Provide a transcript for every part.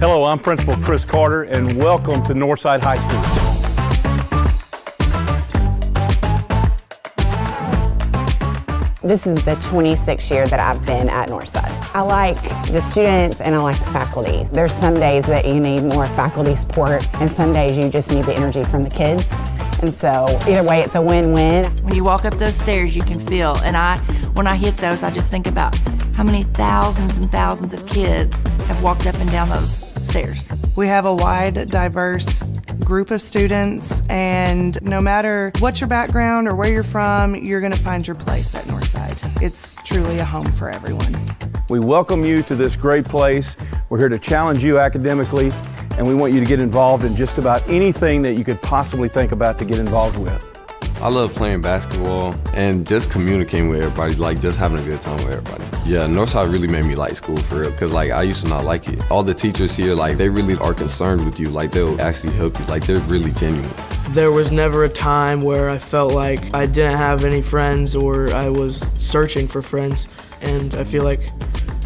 Hello, I'm Principal Chris Carter, and welcome to Northside High School. This is the 26th year that I've been at Northside. I like the students and I like the faculty. There's some days that you need more faculty support and some days you just need the energy from the kids. And so either way, it's a win-win. When you walk up those stairs, you can feel, and when I hit those, I just think about how many thousands and thousands of kids have walked up and down those stairs. We have a wide, diverse group of students, and no matter what your background or where you're from, you're going to find your place at Northside. It's truly a home for everyone. We welcome you to this great place. We're here to challenge you academically, and we want you to get involved in just about anything that you could possibly think about to get involved with. I love playing basketball and just communicating with everybody, like just having a good time with everybody. Yeah, Northside really made me like school for real, because like I used to not like it. All the teachers here, like they really are concerned with you, like they'll actually help you, like they're really genuine. There was never a time where I felt like I didn't have any friends or I was searching for friends, and I feel like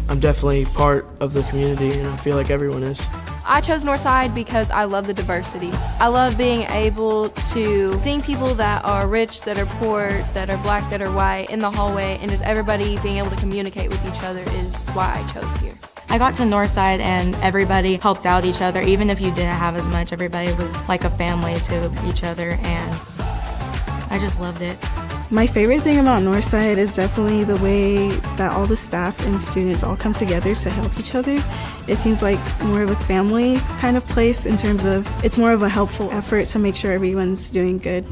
I'm definitely part of the community and I feel like everyone is. I chose Northside because I love the diversity. I love being able to seeing people that are rich, that are poor, that are black, that are white in the hallway, and just everybody being able to communicate with each other is why I chose here. I got to Northside and everybody helped out each other. Even if you didn't have as much, everybody was like a family to each other, and I just loved it. My favorite thing about Northside is definitely the way that all the staff and students all come together to help each other. It seems like more of a family kind of place in terms of it's more of a helpful effort to make sure everyone's doing good.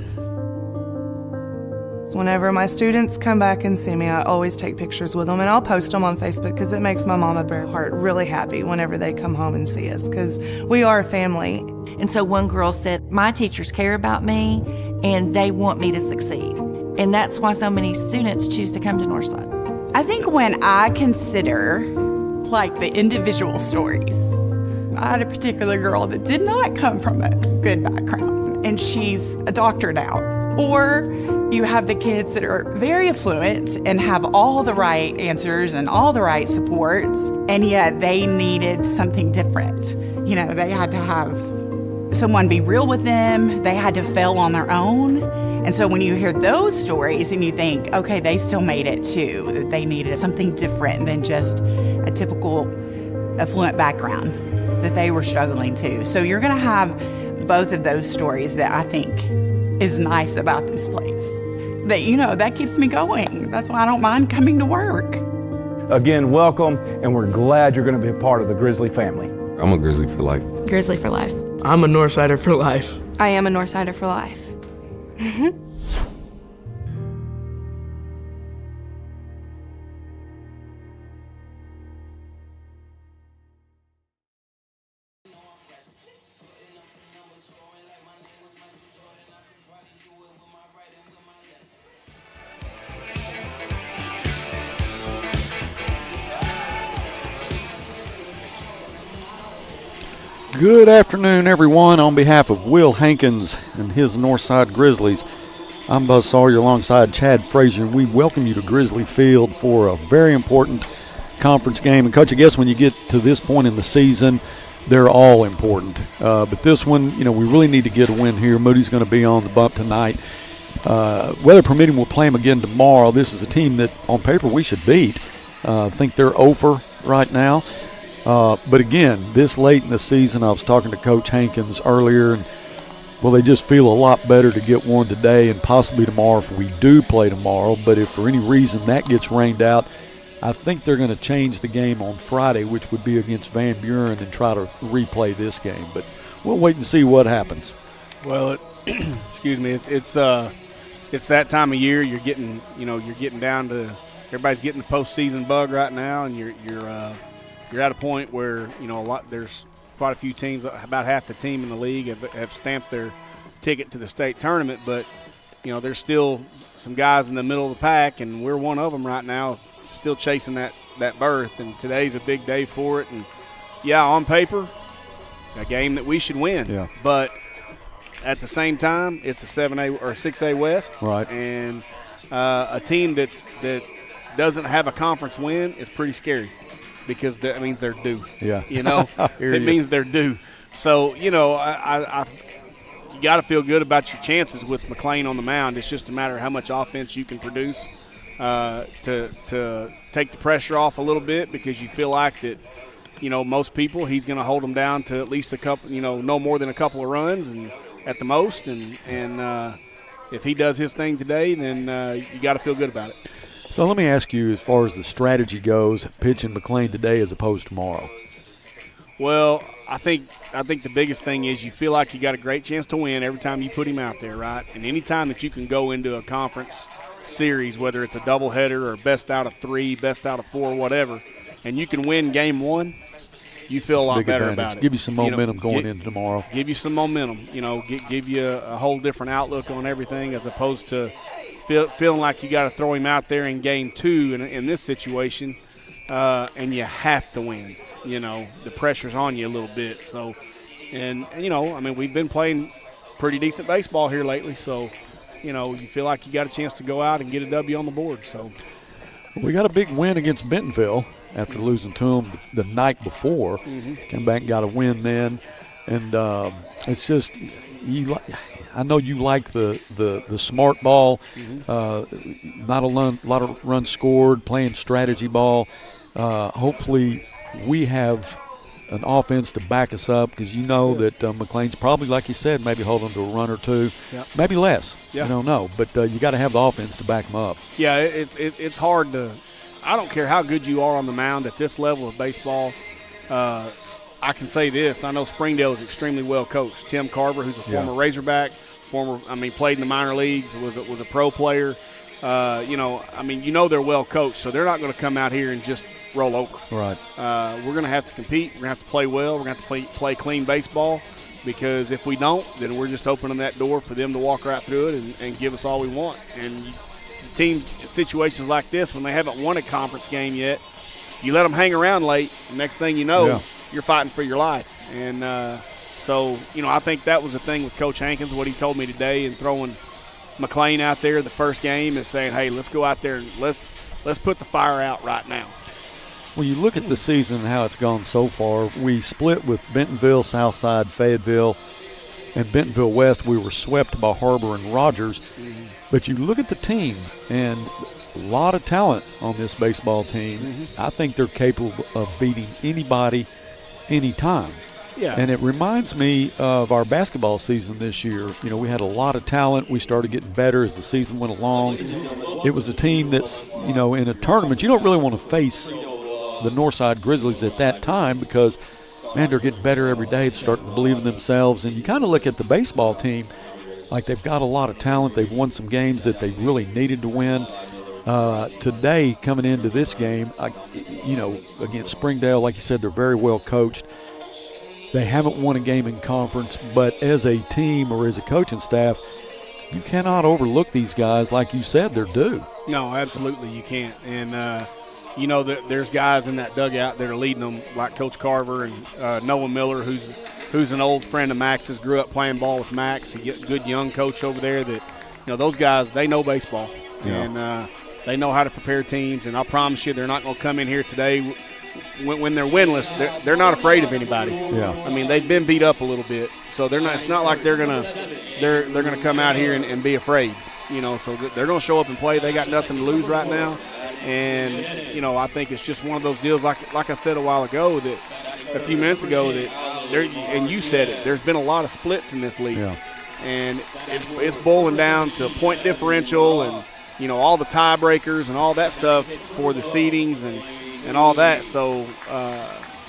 So whenever my students come back and see me, I always take pictures with them and I'll post them on Facebook because it makes my mama bear heart really happy whenever they come home and see us, because we are a family. And so one girl said, my teachers care about me and they want me to succeed. And that's why so many students choose to come to Northside. I think when I consider like the individual stories, I had a particular girl that did not come from a good background and she's a doctor now. Or you have the kids that are very affluent and have all the right answers and all the right supports, and yet they needed something different. You know, they had to have someone be real with them. They had to fail on their own. And so when you hear those stories and you think, okay, they still made it too, they needed something different than just a typical affluent background, that they were struggling too. So you're gonna have both of those stories that I think is nice about this place. That, you know, that keeps me going. That's why I don't mind coming to work. Again, welcome, and we're glad you're gonna be a part of the Grizzly family. I'm a Grizzly for life. Grizzly for life. I'm a Northsider for life. I am a Northsider for life. Good afternoon, everyone. On behalf of Will Hankins and his Northside Grizzlies, I'm Buzz Sawyer alongside Chad Frazier. We welcome you to Grizzly Field for a very important conference game. And, Coach, I guess when you get to this point in the season, they're all important. But this one, you know, we really need to get a win here. Moody's going to be on the bump tonight. Weather permitting, we'll play them again tomorrow. This is a team that, on paper, we should beat. I think they're over right now. But again, this late in the season, I was talking to Coach Hankins earlier, and well, they just feel a lot better to get one today and possibly tomorrow if we do play tomorrow. But if for any reason that gets rained out, I think they're going to change the game on Friday, which would be against Van Buren, and try to replay this game. But we'll wait and see what happens. Well, excuse me, it's that time of year. You're getting down to everybody's getting the postseason bug right now, and you're at a point where, you know, there's quite a few teams, about half the team in the league have stamped their ticket to the state tournament, but, you know, there's still some guys in the middle of the pack, and we're one of them right now, still chasing that berth, and today's a big day for it. And, yeah, on paper, a game that we should win. Yeah. But at the same time, it's a 7A or 6A West. Right. And a team that doesn't have a conference win is pretty scary. because that means they're due. Yeah. You know, it means they're due. So, you know, you got to feel good about your chances with McLean on the mound. It's just a matter of how much offense you can produce to take the pressure off a little bit, because you feel like that, you know, most people, he's going to hold them down to at least a couple, you know, no more than a couple of runs and at the most. And if he does his thing today, then you got to feel good about it. So let me ask you, as far as the strategy goes, pitching McLean today as opposed to tomorrow. Well, I think the biggest thing is you feel like you got a great chance to win every time you put him out there, right? And any time that you can go into a conference series, whether it's a doubleheader or best out of 3, best out of 4, whatever, and you can win game 1, you feel a lot better about it. Give you some momentum going into tomorrow. Give you some momentum. You know, give you a whole different outlook on everything, as opposed to feeling like you got to throw him out there in game 2 in this situation, and you have to win. You know, the pressure's on you a little bit. So, and you know, I mean, we've been playing pretty decent baseball here lately. So, you know, you feel like you got a chance to go out and get a W on the board. So, we got a big win against Bentonville after losing to them the night before. Came back and got a win then, and it's just I know you like the smart ball, not a lot of runs scored, playing strategy ball. Hopefully, we have an offense to back us up, because you know that McLean's probably, like you said, maybe holding to a run or two, maybe less. You don't know, but you got to have the offense to back them up. Yeah, it's hard to. I don't care how good you are on the mound at this level of baseball. I can say this: I know Springdale is extremely well coached. Tim Carver, who's a former Razorback, played in the minor leagues, was a pro player. You know, I mean, you know they're well coached, so they're not going to come out here and just roll over. Right. We're going to have to compete. We're going to have to play well. We're going to have to play clean baseball, because if we don't, then we're just opening that door for them to walk right through it and give us all we want. And teams, situations like this, when they haven't won a conference game yet, you let them hang around late. Next thing you know, you're fighting for your life. And so, you know, I think that was the thing with Coach Hankins, what he told me today, and throwing McLean out there the first game, is saying, hey, let's go out there and let's put the fire out right now. Well, you look at the season and how it's gone so far. We split with Bentonville, Southside, Fayetteville, and Bentonville West. We were swept by Harbor and Rogers. But you look at the team, and a lot of talent on this baseball team. I think they're capable of beating anybody, anytime. Yeah. And it reminds me of our basketball season this year. You know, we had a lot of talent. We started getting better as the season went along. It was a team that's, you know, in a tournament, you don't really want to face the Northside Grizzlies at that time, because, man, they're getting better every day. They're starting to believe in themselves. And you kind of look at the baseball team like they've got a lot of talent. They've won some games that they really needed to win. Today, coming into this game, you know, against Springdale, like you said, they're very well coached. They haven't won a game in conference, but as a team or as a coaching staff, you cannot overlook these guys. Like you said, they're due. No, absolutely you can't. And, you know, there's guys in that dugout that are leading them, like Coach Carver and Noah Miller, who's an old friend of Max's, grew up playing ball with Max. A good young coach over there that, you know, those guys, they know baseball. And they know how to prepare teams. And I promise you, they're not going to come in here today when they're winless. They're not afraid of anybody. I mean, they've been beat up a little bit, so they're not. It's not like they're gonna come out here and be afraid. You know, so they're gonna show up and play. They got nothing to lose right now, and you know, I think it's just one of those deals. Like I said a few minutes ago, that there, and you said it. There's been a lot of splits in this league, and it's boiling down to point differential and, you know, all the tiebreakers and all that stuff for the seedings and all that. So,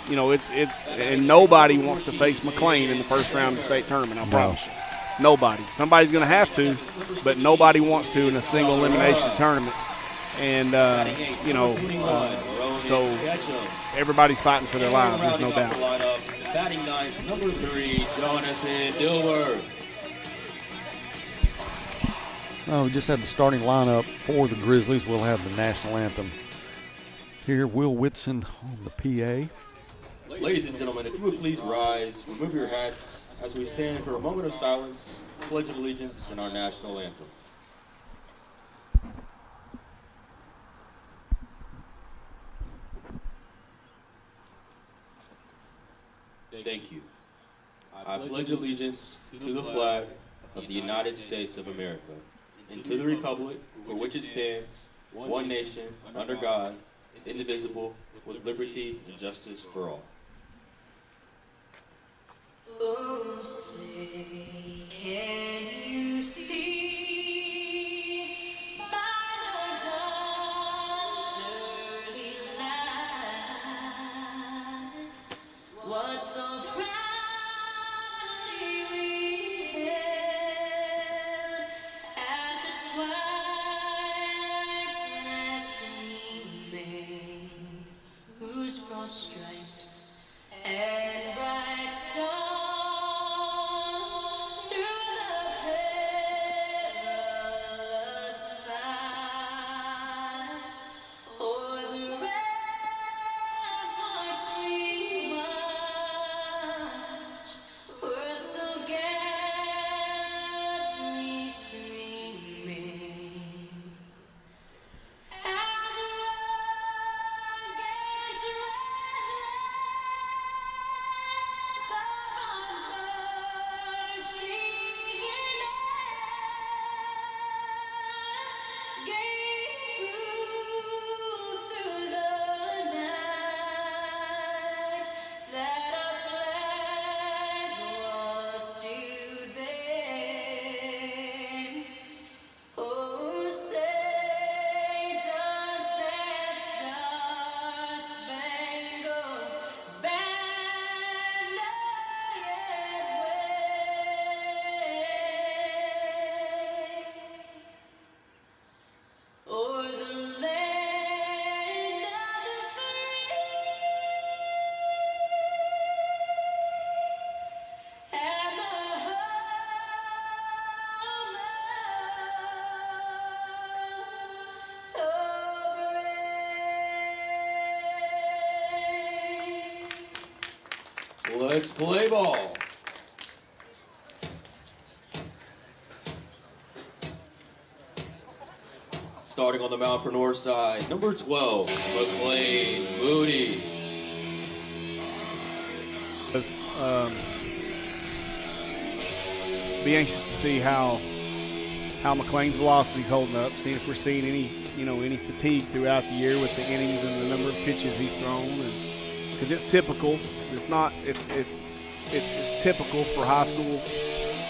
you know, it's and nobody wants to face McLean in the first round of the state tournament, I promise you. Nobody. Somebody's going to have to, but nobody wants to in a single elimination tournament. And, you know, so everybody's fighting for their lives, there's no doubt. Batting ninth, number 3, Jonathan Dilworth. Oh, we just had the starting lineup for the Grizzlies. We'll have the national anthem here. Will Whitson on the PA. Ladies and gentlemen, if you would please rise, remove your hats as we stand for a moment of silence, pledge of allegiance, and our national anthem. pledge allegiance to the flag of the United States of America and to the republic for which it stands, one nation, under God, indivisible, with liberty and justice for all. Oh, say, can you see by the dawn's early light what so proudly we hailed at the twilight's last gleaming, whose broad stripes and bright stars Let's play ball. Starting on the mound for Northside, number 12, McLean Moody. Be anxious to see how McLean's velocity is holding up, seeing if we're seeing any fatigue throughout the year with the innings and the number of pitches he's thrown, because it's typical. It's typical for high school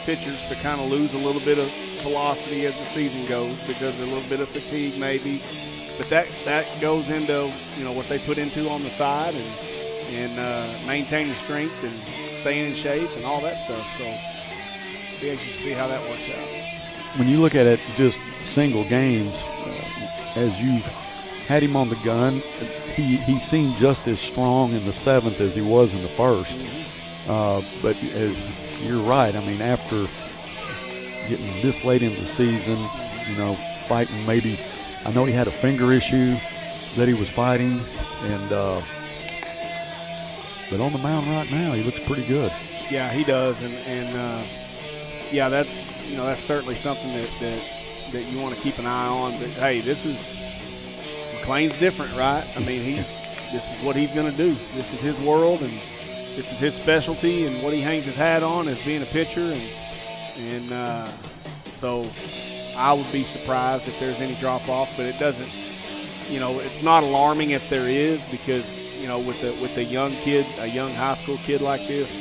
pitchers to kind of lose a little bit of velocity as the season goes because of a little bit of fatigue maybe, but that goes into what they put into on the side and maintaining strength and staying in shape and all that stuff. So be anxious to see how that works out. When you look at it just single games, as you've had him on the gun, he seemed just as strong in the 7th as he was in the 1st. But you're right. I mean, after getting this late into the season, fighting maybe, I know he had a finger issue that he was fighting, and but on the mound right now, he looks pretty good. Yeah, he does, and that's that's certainly something that you want to keep an eye on. But hey, McLean's different, right? I mean, this is what he's going to do. This is his world, and this is his specialty, and what he hangs his hat on is being a pitcher, and so I would be surprised if there's any drop-off, but it doesn't, it's not alarming if there is, because, with a young kid, a young high school kid like this,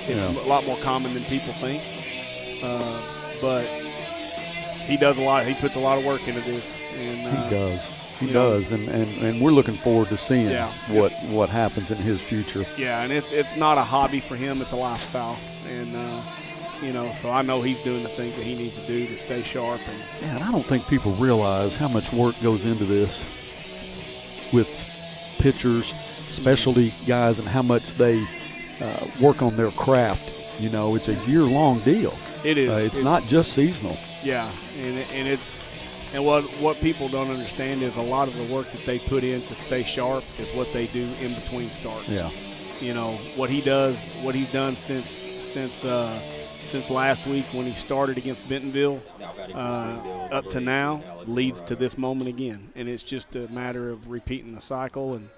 it's a lot more common than people think. But he does a lot. He puts a lot of work into this. And, he does. He does, and we're looking forward to seeing what happens in his future. Yeah, and it's not a hobby for him; it's a lifestyle, and so I know he's doing the things that he needs to do to stay sharp. And I don't think people realize how much work goes into this with pitchers, specialty guys, and how much they work on their craft. It's a year-long deal. It is. It's not just seasonal. Yeah, and it's. And what people don't understand is a lot of the work that they put in to stay sharp is what they do in between starts. Yeah. What he does, what he's done since last week when he started against Bentonville up to now leads to this moment again. And it's just a matter of repeating the cycle and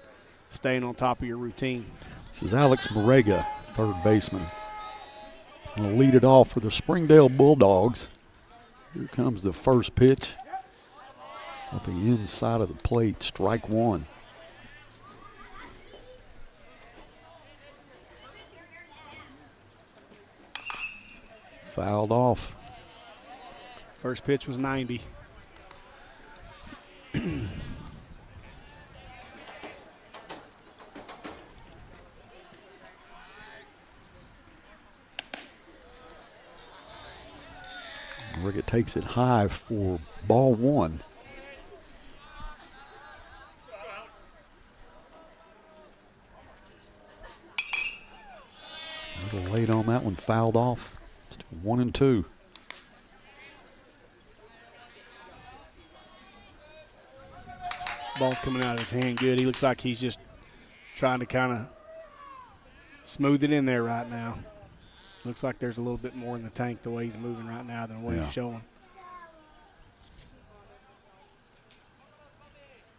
staying on top of your routine. This is Alex Morega, third baseman. Going to lead it off for the Springdale Bulldogs. Here comes the first pitch. At the inside of the plate, strike one. Fouled off. First pitch was 90. Rickett takes it high for ball one. A little late on that one, fouled off. Still 1-2. Ball's coming out of his hand good. He looks like he's just trying to kind of smooth it in there right now. Looks like there's a little bit more in the tank the way he's moving right now than what he's showing.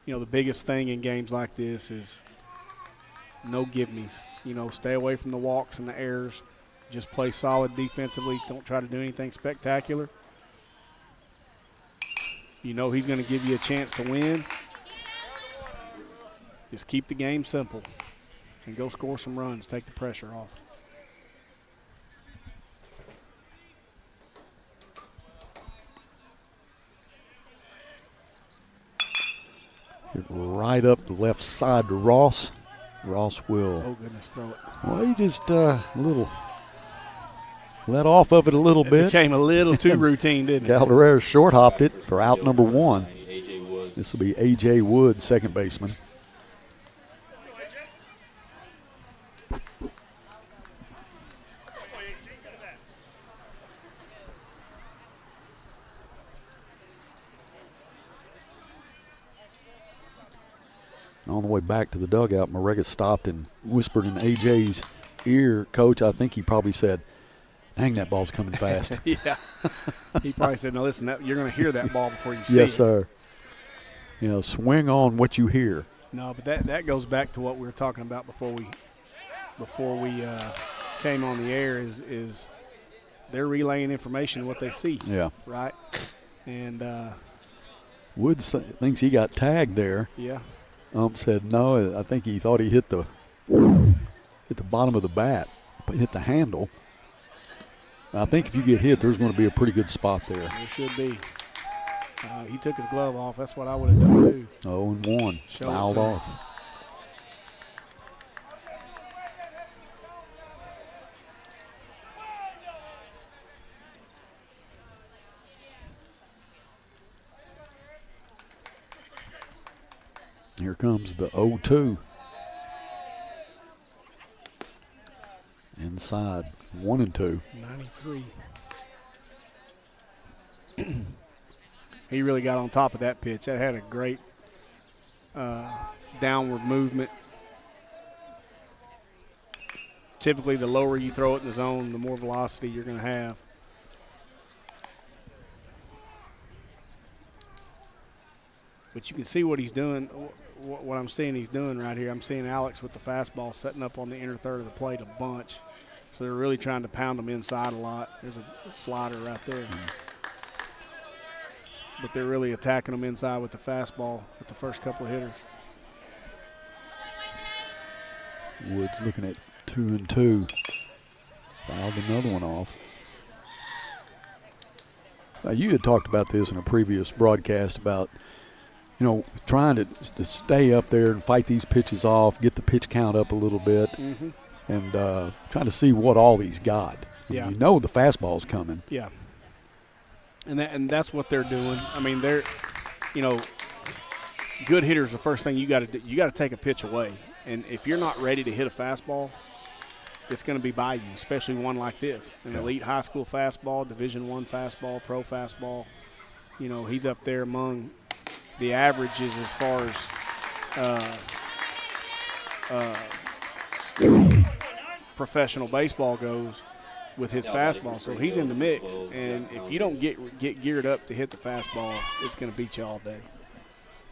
You know, the biggest thing in games like this is no give-me's. You know, stay away from the walks and the errors. Just play solid defensively. Don't try to do anything spectacular. You know he's going to give you a chance to win. Just keep the game simple and go score some runs. Take the pressure off. Hit right up the left side to Ross. Ross will. Oh, goodness, throw it. Well, he just let off of it a little bit. Became a little too routine, didn't it? Calderera short hopped it for out number one. This will be A.J. Wood, second baseman. On the way back to the dugout, Marega stopped and whispered in A.J.'s ear, Coach, I think he probably said, dang, that ball's coming fast. Yeah. He probably said, now listen, you're going to hear that ball before you see it. Yes, sir. You know, swing on what you hear. No, but that goes back to what we were talking about before we came on the air is they're relaying information what they see. Yeah. Right? And Woods thinks he got tagged there. Yeah. Said no. I think he thought he hit the bottom of the bat, hit the handle. I think if you get hit, there's going to be a pretty good spot there. There should be. He took his glove off. That's what I would have done too. 0-1, fouled off. Here comes the 0-2. Inside, 1-2. 93. He really got on top of that pitch. That had a great downward movement. Typically, the lower you throw it in the zone, the more velocity you're going to have. But you can see what he's doing, what I'm seeing he's doing right here. I'm seeing Alex with the fastball setting up on the inner third of the plate a bunch. So they're really trying to pound him inside a lot. There's a slider right there. But they're really attacking him inside with the fastball with the first couple of hitters. Woods looking at 2-2. Fouled another one off. Now, you had talked about this in a previous broadcast about, you know, trying to stay up there and fight these pitches off, get the pitch count up a little bit, and trying to see what all these got. Yeah. You know the fastball's coming. Yeah. And that's what they're doing. I mean, they're, you know, good hitters, the first thing you got to do, you got to take a pitch away. And if you're not ready to hit a fastball, it's going to be by you, especially one like this. An elite high school fastball, Division I fastball, pro fastball. You know, he's up there among the averages as far as professional baseball goes with his fastball. So he's in the mix. And if you don't get geared up to hit the fastball, it's going to beat you all day.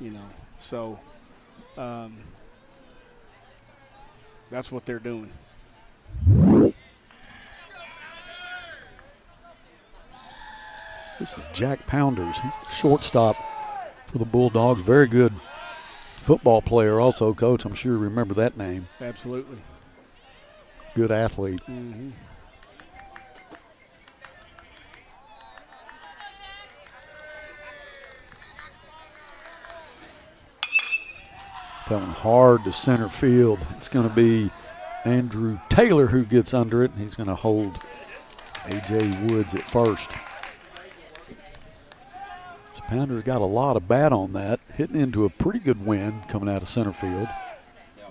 You know, so that's what they're doing. This is Jack Pounders. He's the shortstop for the Bulldogs. Very good football player also, Coach. I'm sure you remember that name. Absolutely. Good athlete. Mm-hmm. That one hard to center field. It's going to be Andrew Taylor who gets under it. He's going to hold A.J. Woods at first. So Pounder got a lot of bat on that, hitting into a pretty good wind coming out of center field.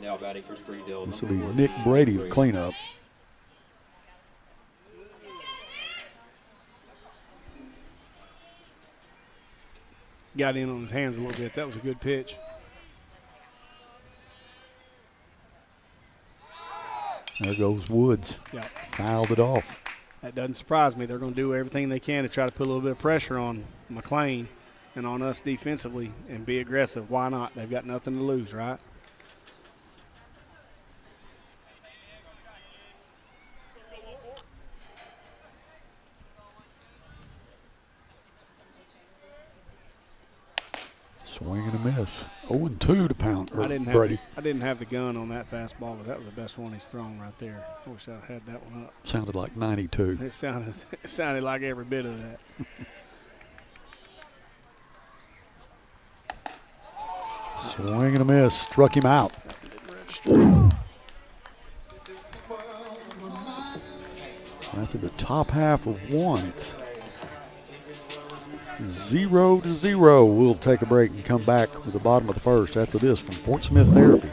Now batting for Springdale. This will be Nick Brady, the cleanup. Got in on his hands a little bit. That was a good pitch. There goes Woods. Yep. Fouled it off. That doesn't surprise me. They're going to do everything they can to try to put a little bit of pressure on McLean and on us defensively and be aggressive. Why not? They've got nothing to lose, right? Swing and a miss. 0-2 to Brady. I didn't have the gun on that fastball, but that was the best one he's thrown right there. I wish I had that one up. Sounded like 92. It sounded like every bit of that. Swing and a miss. Struck him out. After the top half of one, it's 0-0. We'll take a break and come back with the bottom of the first after this from Fort Smith Therapy.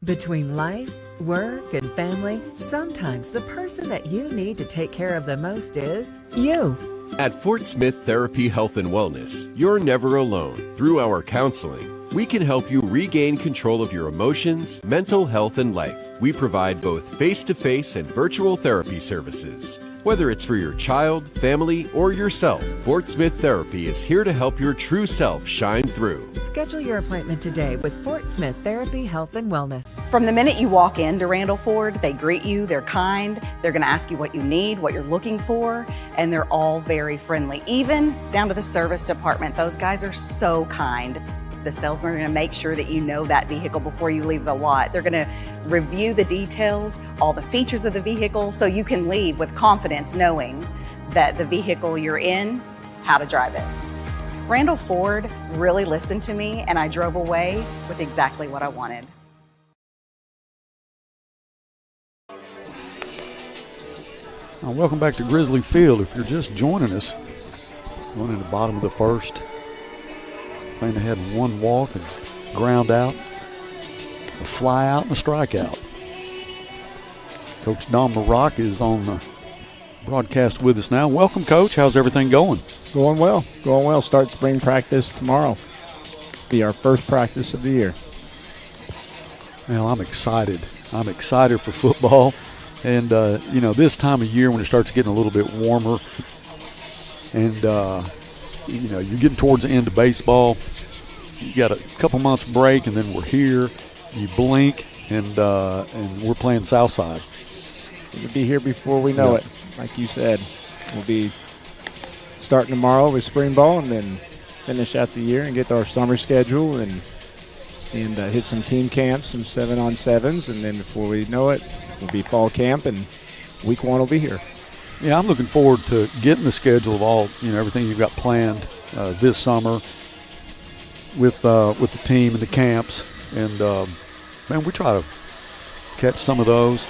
Between life, work, and family, sometimes the person that you need to take care of the most is you. At Fort Smith Therapy Health and Wellness, you're never alone. Through our counseling, we can help you regain control of your emotions, mental health, and life. We provide both face-to-face and virtual therapy services. Whether it's for your child, family, or yourself, Fort Smith Therapy is here to help your true self shine through. Schedule your appointment today with Fort Smith Therapy Health and Wellness. From the minute you walk into Randall Ford, they greet you, they're kind, they're going to ask you what you need, what you're looking for, and they're all very friendly, even down to the service department. Those guys are so kind. The salesmen are going to make sure that you know that vehicle before you leave the lot. They're going to review the details, all the features of the vehicle, so you can leave with confidence knowing that the vehicle you're in, how to drive it. Randall Ford really listened to me, and I drove away with exactly what I wanted. Welcome back to Grizzly Field. If you're just joining us, going in the bottom of the first. They had one walk and ground out, a fly out and a strikeout. Coach Don Marock is on the broadcast with us now. Welcome, Coach. How's everything going? Going well. Going well. Start spring practice tomorrow. Be our first practice of the year. Well, I'm excited. I'm excited for football. And, this time of year when it starts getting a little bit warmer and, you're getting towards the end of baseball. You got a couple months break, and then we're here. You blink, and we're playing Southside. We'll be here before we know it, like you said. We'll be starting tomorrow with spring ball, and then finish out the year and get our summer schedule and hit some team camps, some 7-on-7s, and then before we know it, we'll be fall camp, and week one will be here. Yeah, I'm looking forward to getting the schedule of all, everything you've got planned this summer with the team and the camps. And, we try to catch some of those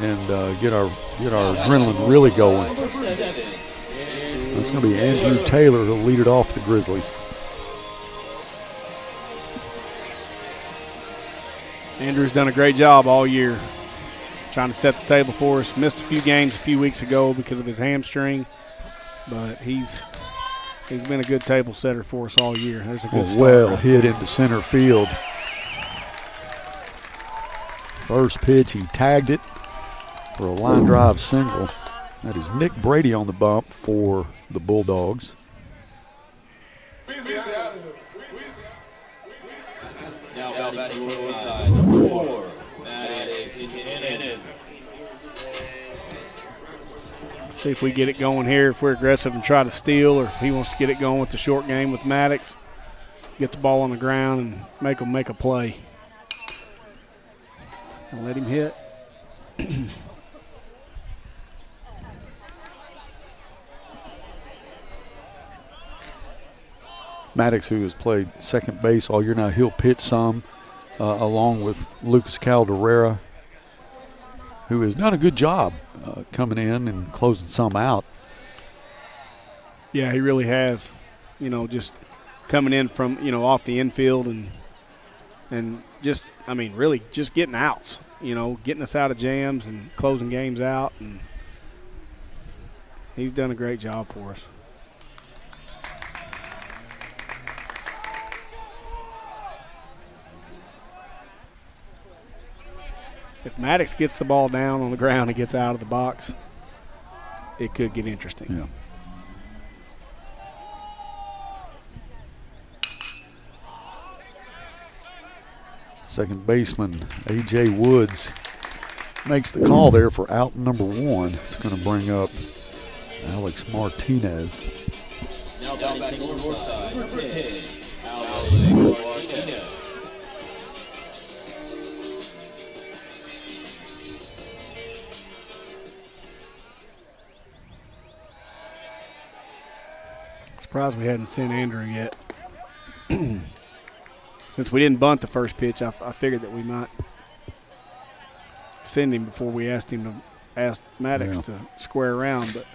and get our adrenaline really going. It's going to be Andrew Taylor who'll lead it off for the Grizzlies. Andrew's done a great job all year trying to set the table for us. Missed a few games a few weeks ago because of his hamstring, but he's been a good table setter for us all year. There's a good start. Well hit into center field. First pitch, he tagged it for a line drive single. That is Nick Brady on the bump for the Bulldogs. Now batting Northside, 4, batting See if we get it going here, if we're aggressive and try to steal, or if he wants to get it going with the short game with Maddox. Get the ball on the ground and make them make a play. And let him hit. Maddox, who has played second base all year now, he'll pitch some, along with Lucas Calderera, who has done a good job coming in and closing some out. Yeah, he really has. You know, just coming in from, you know, off the infield and just, I mean, really just getting outs, you know, getting us out of jams and closing games out. And he's done a great job for us. If Maddox gets the ball down on the ground and gets out of the box, it could get interesting. Yeah. Second baseman A.J. Woods makes the call there for out number 1. It's going to bring up Alex Martinez. Now batting Northside, number 10, Alex Martinez. Surprised we hadn't sent Andrew yet. Since we didn't bunt the first pitch, I figured that we might send him before we asked Maddox to square around. But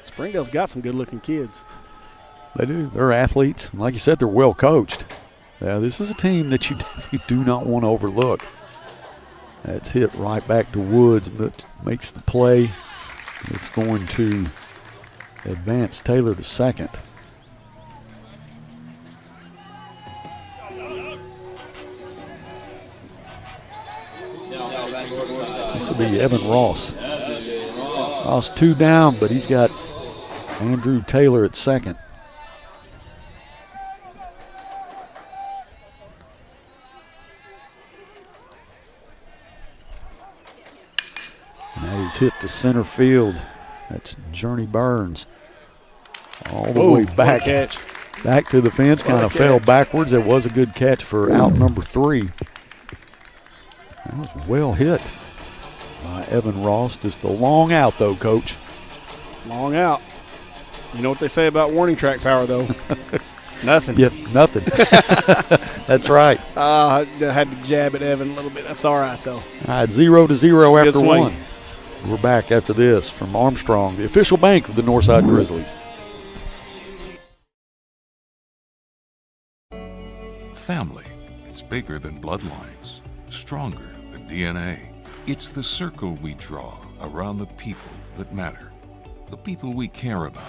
Springdale's got some good-looking kids. They do. They're athletes. And like you said, they're well coached. Yeah, this is a team that you definitely do not want to overlook. That's hit right back to Woods, but makes the play. It's going to advance Taylor to second. This will be Evan Ross. Ross 2 down, but he's got Andrew Taylor at second. He's hit to center field. That's Journey Burns. All the way back. Back to the fence. Kind of fell backwards. That was a good catch for out number 3. That was well hit by Evan Ross. Just a long out, though, Coach. Long out. You know what they say about warning track power, though? Nothing. Yep, nothing. That's right. I had to jab at Evan a little bit. That's all right, though. All right, 0-0 after 1. Swing. We're back after this from Armstrong, the official bank of the Northside Grizzlies. Family. It's bigger than bloodlines, stronger than DNA. It's the circle we draw around the people that matter, the people we care about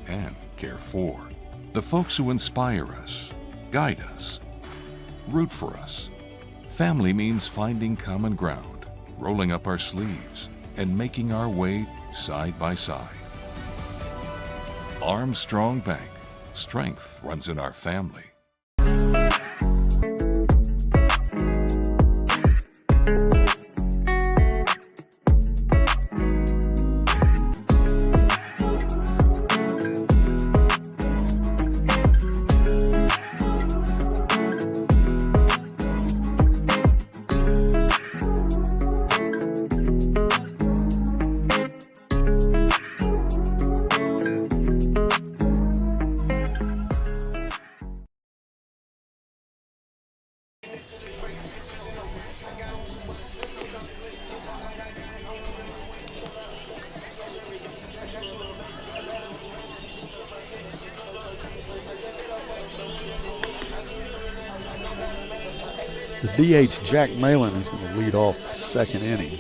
and care for, the folks who inspire us, guide us, root for us. Family means finding common ground, rolling up our sleeves, and making our way side by side. Armstrong Bank. Strength runs in our family. The DH, Jack Malin, is going to lead off the second inning.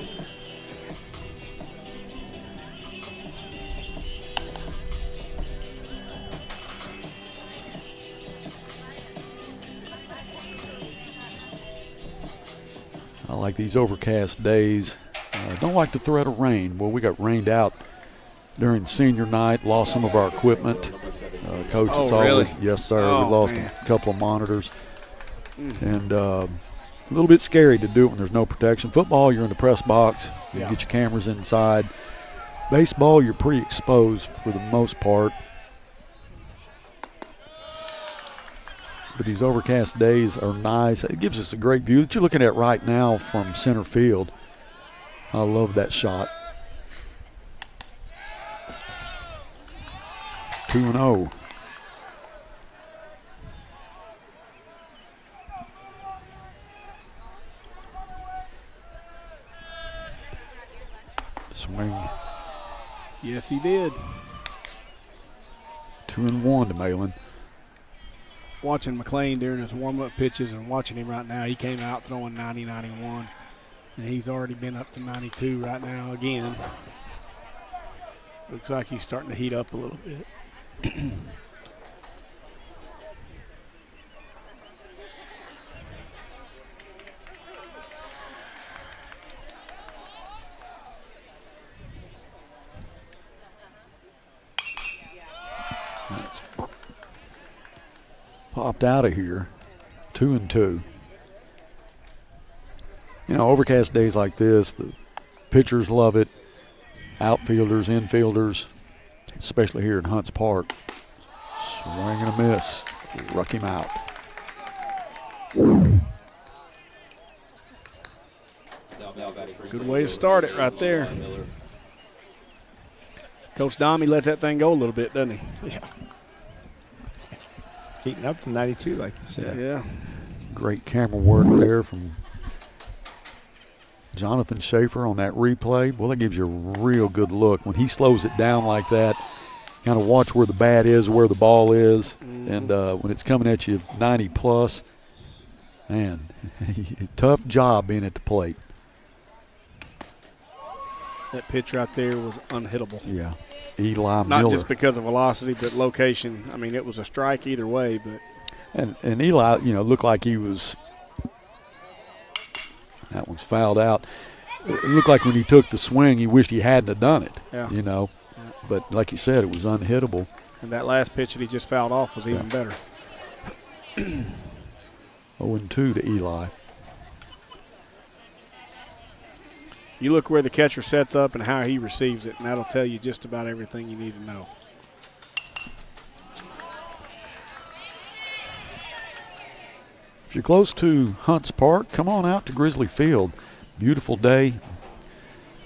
I like these overcast days. Don't like the threat of rain. Well, we got rained out during senior night, lost some of our equipment. Coach. Oh, It's always, really? yes, sir. Oh, we lost man. a couple of monitors. And a little bit scary to do it when there's no protection. Football, you're in the press box. You Yeah. get your cameras inside. Baseball, you're pretty exposed for the most part. But these overcast days are nice. It gives us a great view that you're looking at right now from center field. I love that shot. 2-0. Swing. Yes, he did. 2-1 to Malin. Watching McLean during his warm-up pitches and watching him right now, he came out throwing 90, 91, and he's already been up to 92 right now again. Looks like he's starting to heat up a little bit. That's popped out of here. 2-2. You know, overcast days like this, the pitchers love it. Outfielders, infielders, especially here in Hunts Park. Swing and a miss. Ruck him out. Good way to start it right there. Coach Domi lets that thing go a little bit, doesn't he? Yeah. Heating up to 92, like you said. Yeah. Great camera work there from Jonathan Schaefer on that replay. Well, that gives you a real good look. When he slows it down like that, kind of watch where the bat is, where the ball is, and when it's coming at you 90 plus, man, tough job being at the plate. That pitch right there was unhittable. Yeah. Eli Not Miller. just because of velocity, but location. I mean, it was a strike either way, but. And Eli, you know, looked like he was – that one's fouled out. It looked like when he took the swing, he wished he hadn't have done it, you know. Yeah. But like you said, it was unhittable. And that last pitch that he just fouled off was even better. 0-2 to Eli. You look where the catcher sets up and how he receives it, and that'll tell you just about everything you need to know. If you're close to Hunts Park, come on out to Grizzly Field. Beautiful day.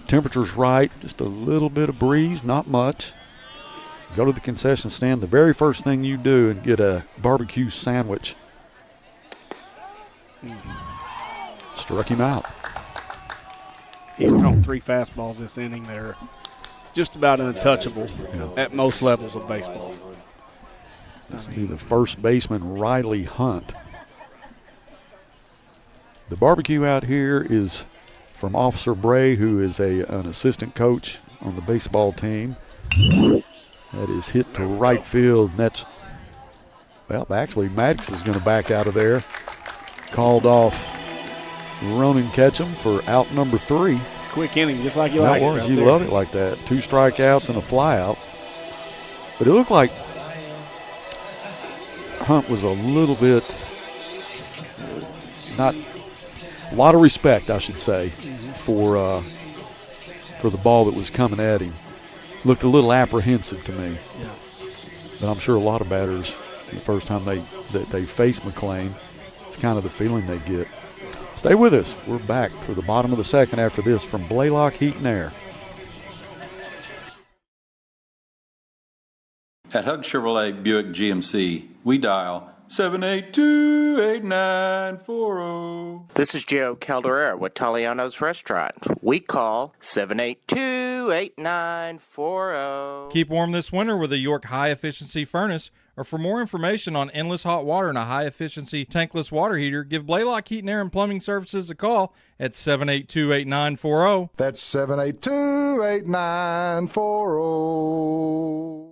Temperature's right, just a little bit of breeze, not much. Go to the concession stand. The very first thing you do and get a barbecue sandwich. Struck him out. He's thrown 3 fastballs this inning that are just about untouchable at most levels of baseball. This will be the first baseman, Riley Hunt. The barbecue out here is from Officer Bray, who is an assistant coach on the baseball team. That is hit to right field, and that's, well, actually Maddox is going to back out of there. Called off Ronan Ketchum for out number 3. Quick inning, just like you like it. Right You there. love it like that. 2 strikeouts and a flyout. But it looked like Hunt was a little bit, not a lot of respect, I should say, for the ball that was coming at him. Looked a little apprehensive to me. Yeah. But I'm sure a lot of batters, the first time they face McLean, it's kind of the feeling they get. Stay with us. We're back for the bottom of the second after this from Blaylock Heat and Air. At Hug Chevrolet Buick GMC, we dial 782-8940. This is Joe Calderera with Taliano's Restaurant. We call 782-8940. Keep warm this winter with a York high-efficiency furnace, or for more information on endless hot water and a high-efficiency tankless water heater, give Blaylock Heat and Air and Plumbing Services a call at 782-8940. That's 782-8940.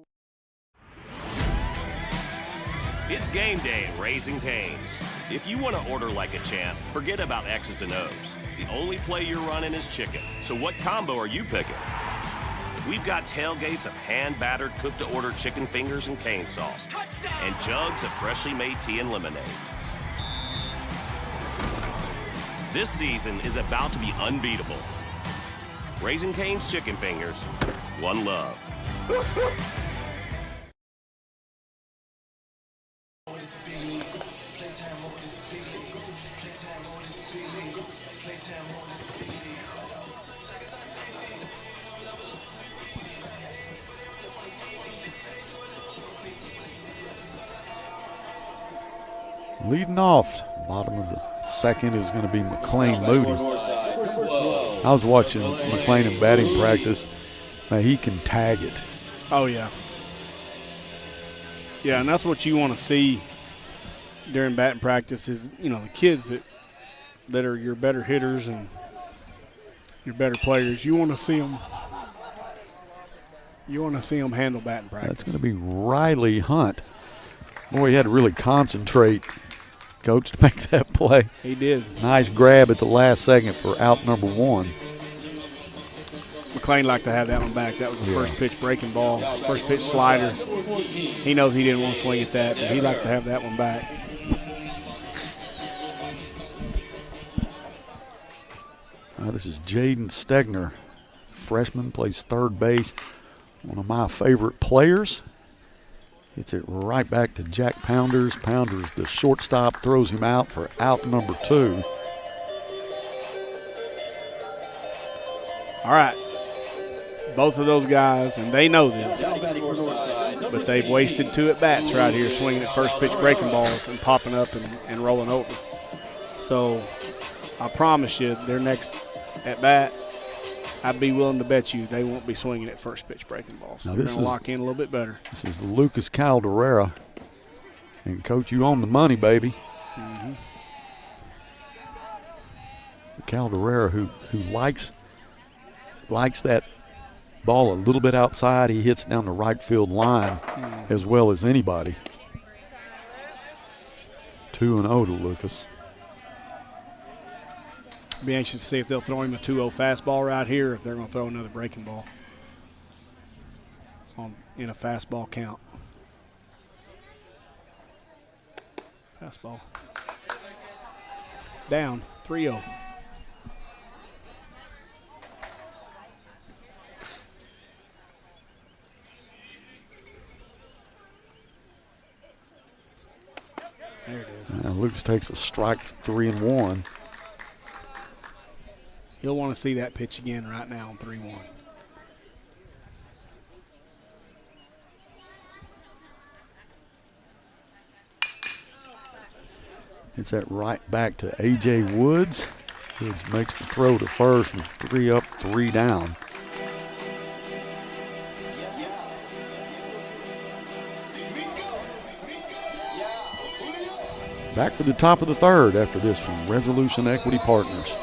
It's game day at Raising Cane's. If you want to order like a champ, forget about X's and O's. The only play you're running is chicken. So what combo are you picking? We've got tailgates of hand-battered, cooked-to-order chicken fingers and cane sauce, and jugs of freshly made tea and lemonade. This season is about to be unbeatable. Raising Cane's Chicken Fingers, one love. Leading off, bottom of the second is going to be McLean Moody. I was watching McLean in batting practice. Man, he can tag it. Oh, yeah. Yeah, and that's what you want to see during batting practice is, you know, the kids that are your better hitters and your better players. You want to see them. You want to see them handle batting practice. That's going to be Riley Hunt. Boy, he had to really concentrate, Coach, to make that play. He did. Nice grab at the last second for out number one. McLean liked to have that one back. That was the first pitch breaking ball, first pitch slider. He knows he didn't want to swing at that, but he liked to have that one back. This is Jaden Stegner, freshman, plays third base. One of my favorite players. Hits it right back to Jack Pounders. Pounders, the shortstop, throws him out for out number two. All right. Both of those guys, and they know this, but they've wasted two at-bats right here, swinging at first pitch breaking balls and popping up and rolling over. So I promise you, their next at-bat, I'd be willing to bet you they won't be swinging at first pitch breaking balls. They're going to lock in a little bit better. This is Lucas Calderera. And, Coach, you on the money, baby. Mm-hmm. Calderera, who likes that ball a little bit outside. He hits down the right field line as well as anybody. 2-0 to Lucas. Be anxious to see if they'll throw him a 2-0 fastball right here, if they're going to throw another breaking ball in a fastball count. Fastball. Down, 3-0. There it is. Lucas takes a strike for 3-1. You'll want to see that pitch again right now on 3-1. It's that right back to A.J. Woods. Woods makes the throw to first with 3 up, 3 down. Back for the top of the third after this from Resolution Equity Partners.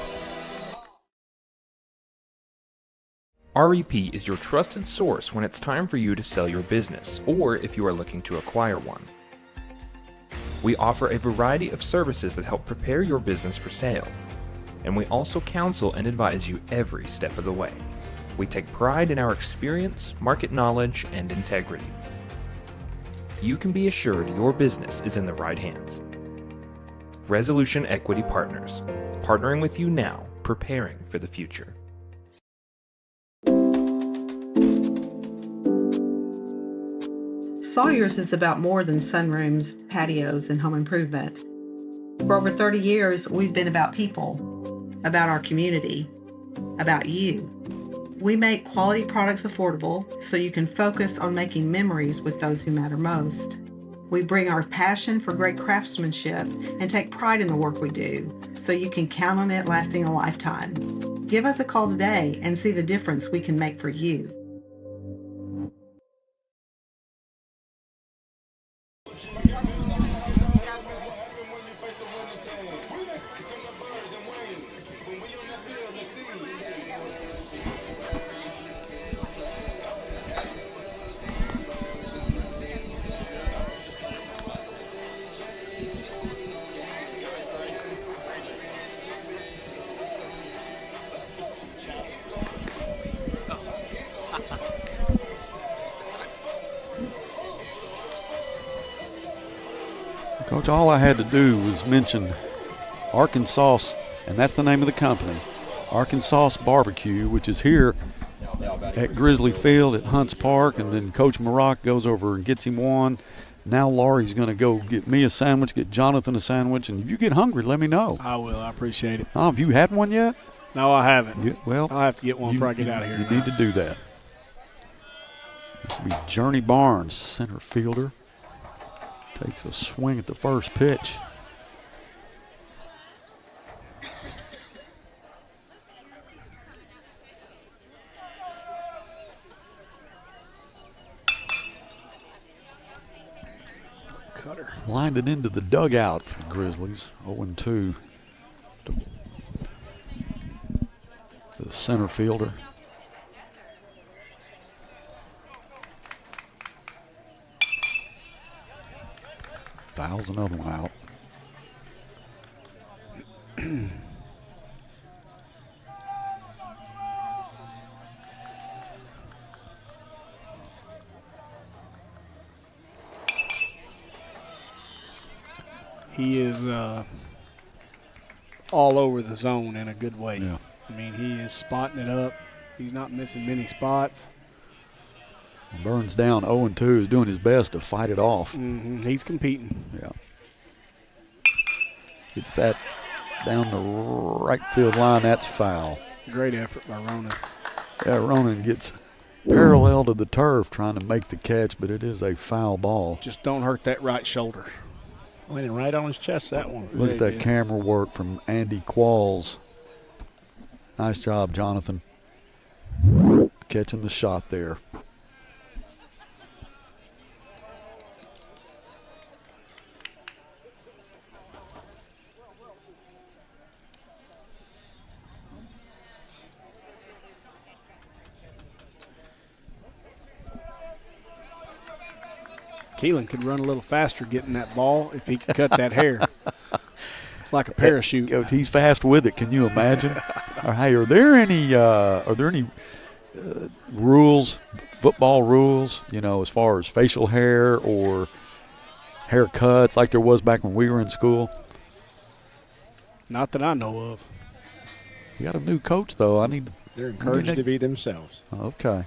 REP is your trusted source when it's time for you to sell your business or if you are looking to acquire one. We offer a variety of services that help prepare your business for sale, and we also counsel and advise you every step of the way. We take pride in our experience, market knowledge, and integrity. You can be assured your business is in the right hands. Resolution Equity Partners, partnering with you now, preparing for the future. Sawyer's is about more than sunrooms, patios, and home improvement. For over 30 years, we've been about people, about our community, about you. We make quality products affordable so you can focus on making memories with those who matter most. We bring our passion for great craftsmanship and take pride in the work we do so you can count on it lasting a lifetime. Give us a call today and see the difference we can make for you. Coach, all I had to do was mention Arkansas, and that's the name of the company, Arkansas Barbecue, which is here at Grizzly Field at Hunts Park, and then Coach Maroc goes over and gets him one. Now Laurie's going to go get me a sandwich, get Jonathan a sandwich, and if you get hungry, let me know. I will. I appreciate it. Oh, have you had one yet? No, I haven't. Well, I'll have to get one before I get out of here. You need to do that. This will be Journey Barnes, center fielder. Takes a swing at the first pitch. Cutter. Lined it into the dugout for the Grizzlies. 0-2 to the center fielder. Fouls another one out. He is all over the zone in a good way. Yeah. I mean, he is spotting it up. He's not missing many spots. Burns down 0-2, is doing his best to fight it off. Mm-hmm. He's competing. Yeah. Gets that down the right field line. That's foul. Great effort by Ronan. Yeah, Ronan gets parallel to the turf trying to make the catch, but it is a foul ball. Just don't hurt that right shoulder. Landing right on his chest, that one. Look at that camera work from Andy Qualls. Nice job, Jonathan. Catching the shot there. Keelan could run a little faster getting that ball if he could cut that hair. It's like a parachute. Coach, he's fast with it. Can you imagine? Or, hey, are there any rules, football rules, you know, as far as facial hair or haircuts like there was back when we were in school? Not that I know of. We got a new coach, though. They're encouraged to be themselves. Okay.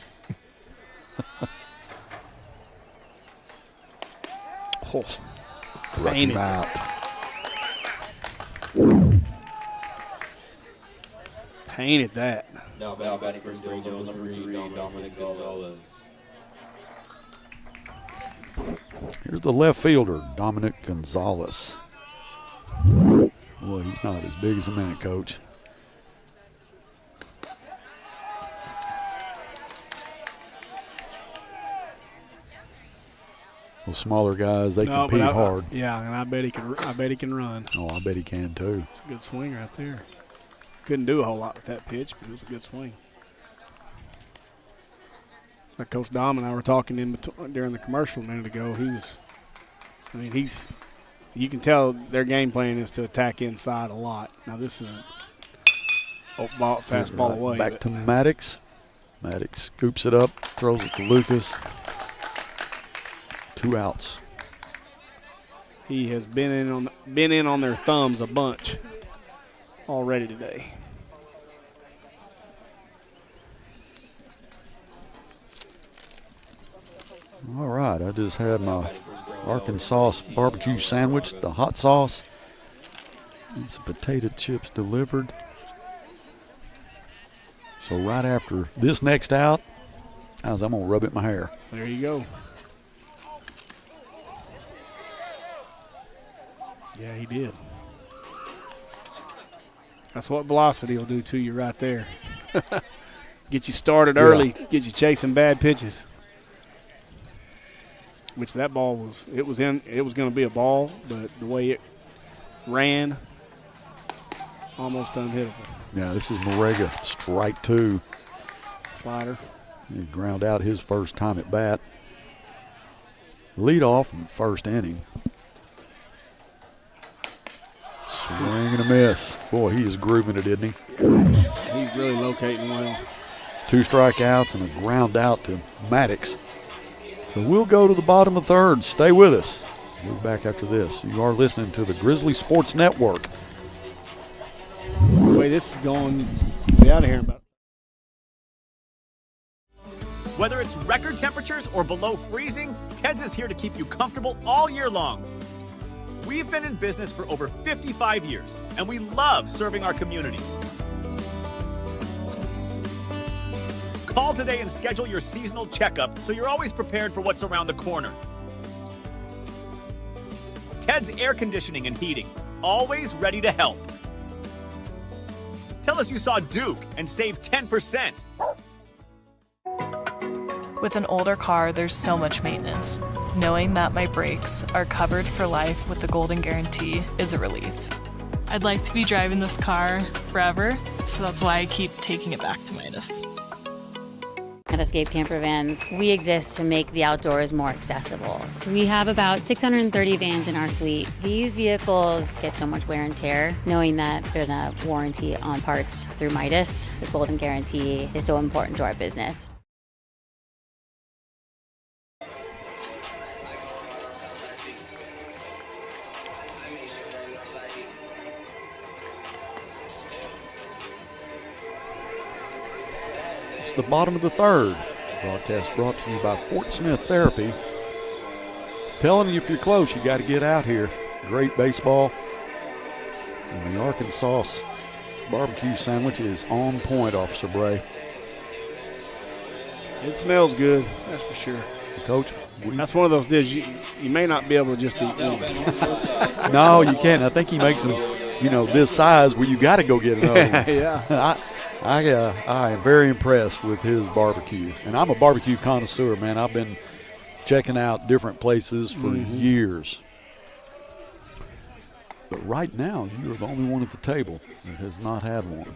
Painted. Out. Painted that. Now batting for Springdale, number 3, Dominic Gonzalez. Here's the left fielder, Dominic Gonzalez. Boy, he's not as big as a minute, Coach. Those smaller guys, they compete hard. Yeah, and I bet he can run. Oh, I bet he can too. It's a good swing right there. Couldn't do a whole lot with that pitch, but it was a good swing. Like Coach Dom and I were talking during the commercial a minute ago. You can tell their game plan is to attack inside a lot. Now this is fastball away. Back to Maddox. Maddox scoops it up, throws it to Lucas. 2 outs. He has been in on their thumbs a bunch already today. All right, I just had my Arkansas barbecue sandwich, the hot sauce. And some potato chips delivered. So right after this next out, I'm going to rub it in my hair. There you go. Yeah, he did. That's what velocity will do to you right there. Get you started early, get you chasing bad pitches. Which that ball it was going to be a ball, but the way it ran, almost unhittable. Yeah, this is Morega, strike 2. Slider. He ground out his first time at bat. Lead off in the first inning. Swing and a miss. Boy, he is grooving it, isn't he? He's really locating well. 2 strikeouts and a ground out to Maddox. So we'll go to the bottom of third. Stay with us. We'll be back after this. You are listening to the Grizzly Sports Network. The way this is going, be out of here in about. Whether it's record temperatures or below freezing, Ted's is here to keep you comfortable all year long. We've been in business for over 55 years, and we love serving our community. Call today and schedule your seasonal checkup so you're always prepared for what's around the corner. Ted's Air Conditioning and Heating, always ready to help. Tell us you saw Duke and save 10%. With an older car, there's so much maintenance. Knowing that my brakes are covered for life with the Golden Guarantee is a relief. I'd like to be driving this car forever, so that's why I keep taking it back to Midas. At Escape Camper Vans, we exist to make the outdoors more accessible. We have about 630 vans in our fleet. These vehicles get so much wear and tear. Knowing that there's a warranty on parts through Midas, the Golden Guarantee is so important to our business. It's the bottom of the third. Broadcast brought to you by Fort Smith Therapy. Telling you if you're close, you got to get out here. Great baseball. And the Arkansas barbecue sandwich is on point, Officer Bray. It smells good, that's for sure. Coach, that's one of those dishes you may not be able to just eat one. No, you can't. I think he makes them, this size where you got to go get another one. Yeah. I am very impressed with his barbecue. And I'm a barbecue connoisseur, man. I've been checking out different places for years. But right now, you're the only one at the table that has not had one.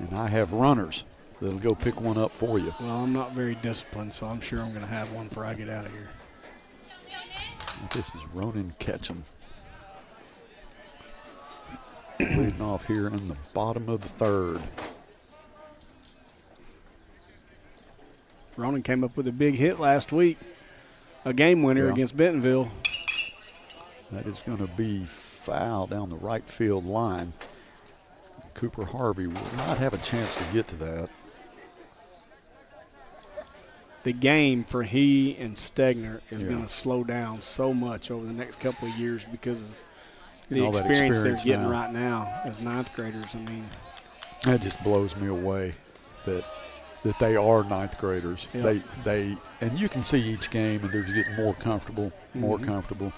And I have runners that'll go pick one up for you. Well, I'm not very disciplined, so I'm sure I'm going to have one before I get out of here. This is Ronan Ketchum. Leading off here in the bottom of the third. Ronan came up with a big hit last week, a game winner against Bentonville. That is going to be foul down the right field line. Cooper Harvey will not have a chance to get to that. The game for he and Stegner is going to slow down so much over the next couple of years because of the experience they're getting right now as ninth graders. I mean, that just blows me away that they are ninth graders. Yep. They and you can see each game and they're just getting more comfortable, more comfortable.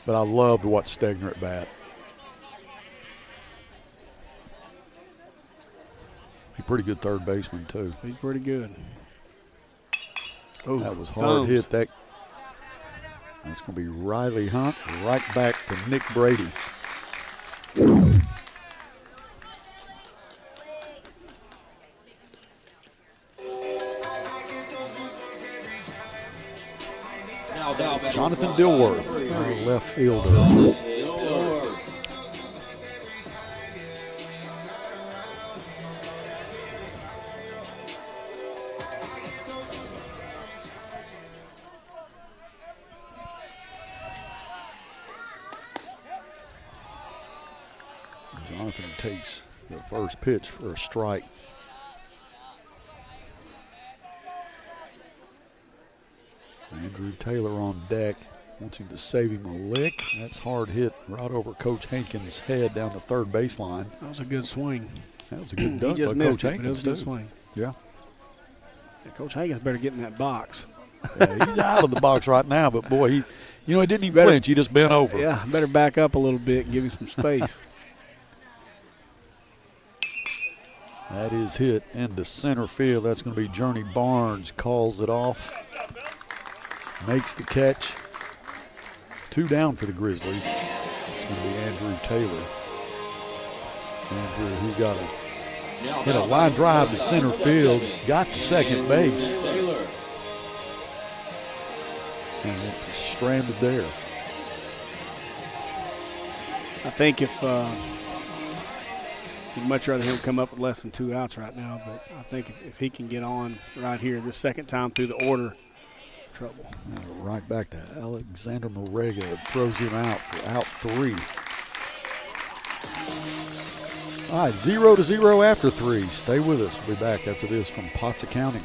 But I love to watch Stegner at bat. He's a pretty good third baseman too. He's pretty good. Oh, that was hard hit. That's going to be Riley Hunt right back to Nick Brady. Jonathan Dilworth, our left fielder. Jonathan takes the first pitch for a strike. Andrew Taylor on deck. Wants him to save him a lick. That's hard hit right over Coach Hankins' head down the third baseline. That was a good swing. That was a good dunk He just by missed Coach it, but it was a good Hankins, swing. Yeah. Coach Hankins better get in that box. Yeah, he's out of the box right now, but boy, he didn't even flinch. He just bent over. Yeah, better back up a little bit and give him some space. That is hit into center field. That's going to be Journey Barnes. Calls it off. Makes the catch. 2 down for the Grizzlies. It's going to be Andrew Taylor. Andrew, who got hit a line drive to center field, got to second base. And it was stranded there. I think if you'd much rather him come up with less than 2 outs right now, but I think if he can get on right here this second time through the order, trouble. Right back to Alexander Morega. Throws him out for out 3. All right, 0-0 after 3. Stay with us. We'll be back after this from Potts Accounting.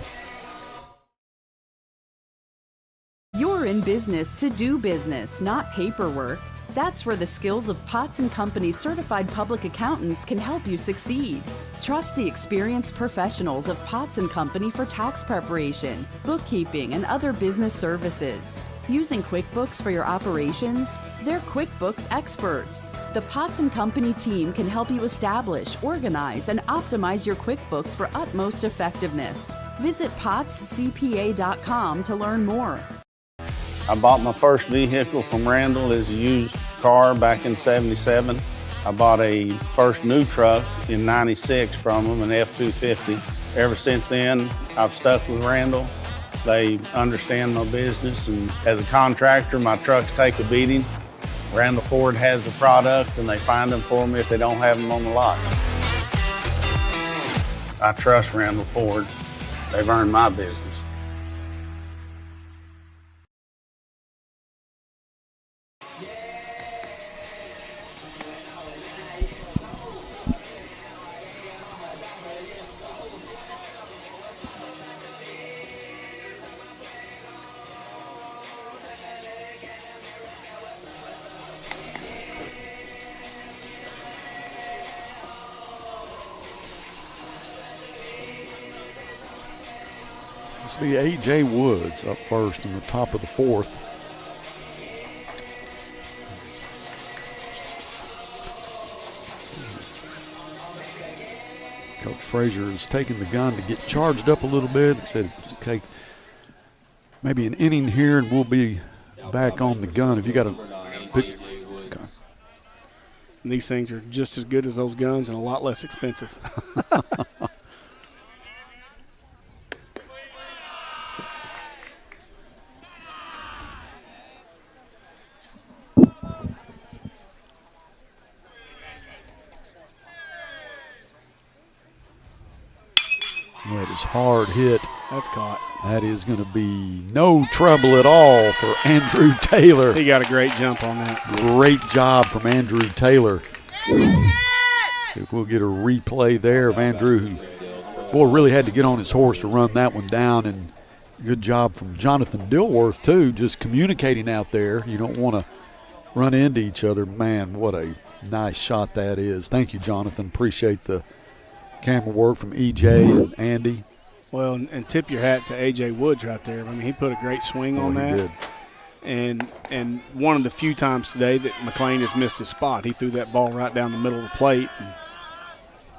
You're in business to do business, not paperwork. That's where the skills of Potts & Company certified public accountants can help you succeed. Trust the experienced professionals of Potts & Company for tax preparation, bookkeeping, and other business services. Using QuickBooks for your operations? They're QuickBooks experts. The Potts & Company team can help you establish, organize, and optimize your QuickBooks for utmost effectiveness. Visit pottscpa.com to learn more. I bought my first vehicle from Randall as a used car back in '77. I bought a first new truck in '96 from them, an F-250. Ever since then, I've stuck with Randall. They understand my business, and as a contractor, my trucks take a beating. Randall Ford has the product, and they find them for me if they don't have them on the lot. I trust Randall Ford. They've earned my business. This will be A.J. Woods up first in the top of the 4th. Coach Frazier is taking the gun to get charged up a little bit. He said just take maybe an inning here and we'll be back on the gun. If you got a pick. Okay. And these things are just as good as those guns and a lot less expensive. That is hard hit. That's caught. That is going to be no trouble at all for Andrew Taylor. He got a great jump on that. Great job from Andrew Taylor. See if we'll get a replay there of Andrew, who, boy, really had to get on his horse to run that one down. And good job from Jonathan Dilworth, too, just communicating out there. You don't want to run into each other. Man, what a nice shot that is. Thank you, Jonathan. Appreciate the camera work from E.J. and Andy. Well, and tip your hat to A.J. Woods right there. I mean, he put a great swing on that. Did. And one of the few times today that McLean has missed his spot. He threw that ball right down the middle of the plate. And,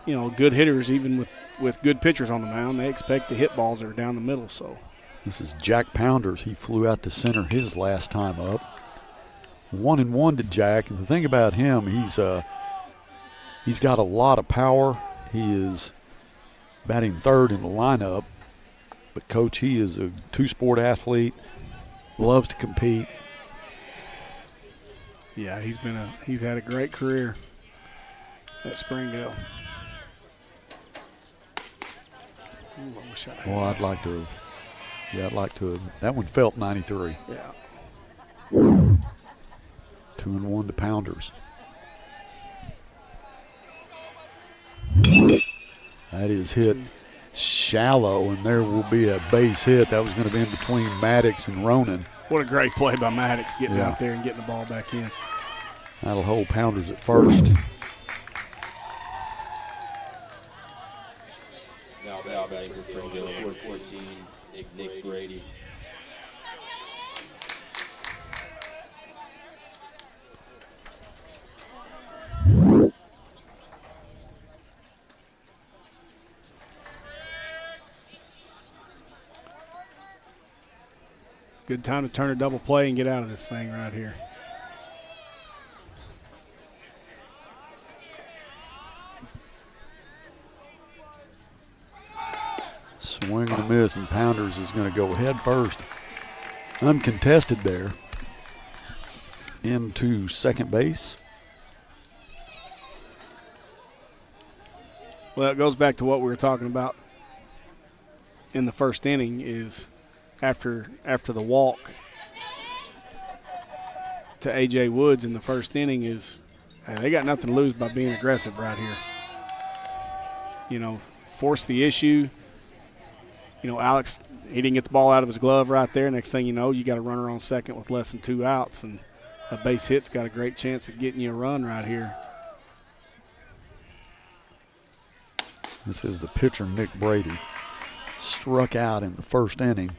you know, good hitters, even with good pitchers on the mound, they expect to hit balls that are down the middle. So this is Jack Pounders. He flew out to center his last time up. 1-1 to Jack. And the thing about him, he's got a lot of power. He is batting third in the lineup. But, Coach, he is a two-sport athlete, loves to compete. Yeah, he's had a great career at Springdale. Ooh, I wish I had Well, I'd like to have. That one felt 93. Yeah. 2-1 to Pounders. That is hit shallow, and there will be a base hit. That was going to be in between Maddox and Ronan. What a great play by Maddox getting out there and getting the ball back in. That'll hold Pounders at first. Now batting for Springdale, number 14, Nick Brady. Good time to turn a double play and get out of this thing right here. Swing and a miss, and Pounders is going to go head first. Uncontested there. Into second base. Well, it goes back to what we were talking about in the first inning is after the walk to A.J. Woods in the first inning is they got nothing to lose by being aggressive right here. You know, force the issue. You know, Alex, he didn't get the ball out of his glove right there. Next thing you know, you got a runner on second with less than 2 outs, and a base hit's got a great chance of getting you a run right here. This is the pitcher, Nick Brady. Struck out in the first inning.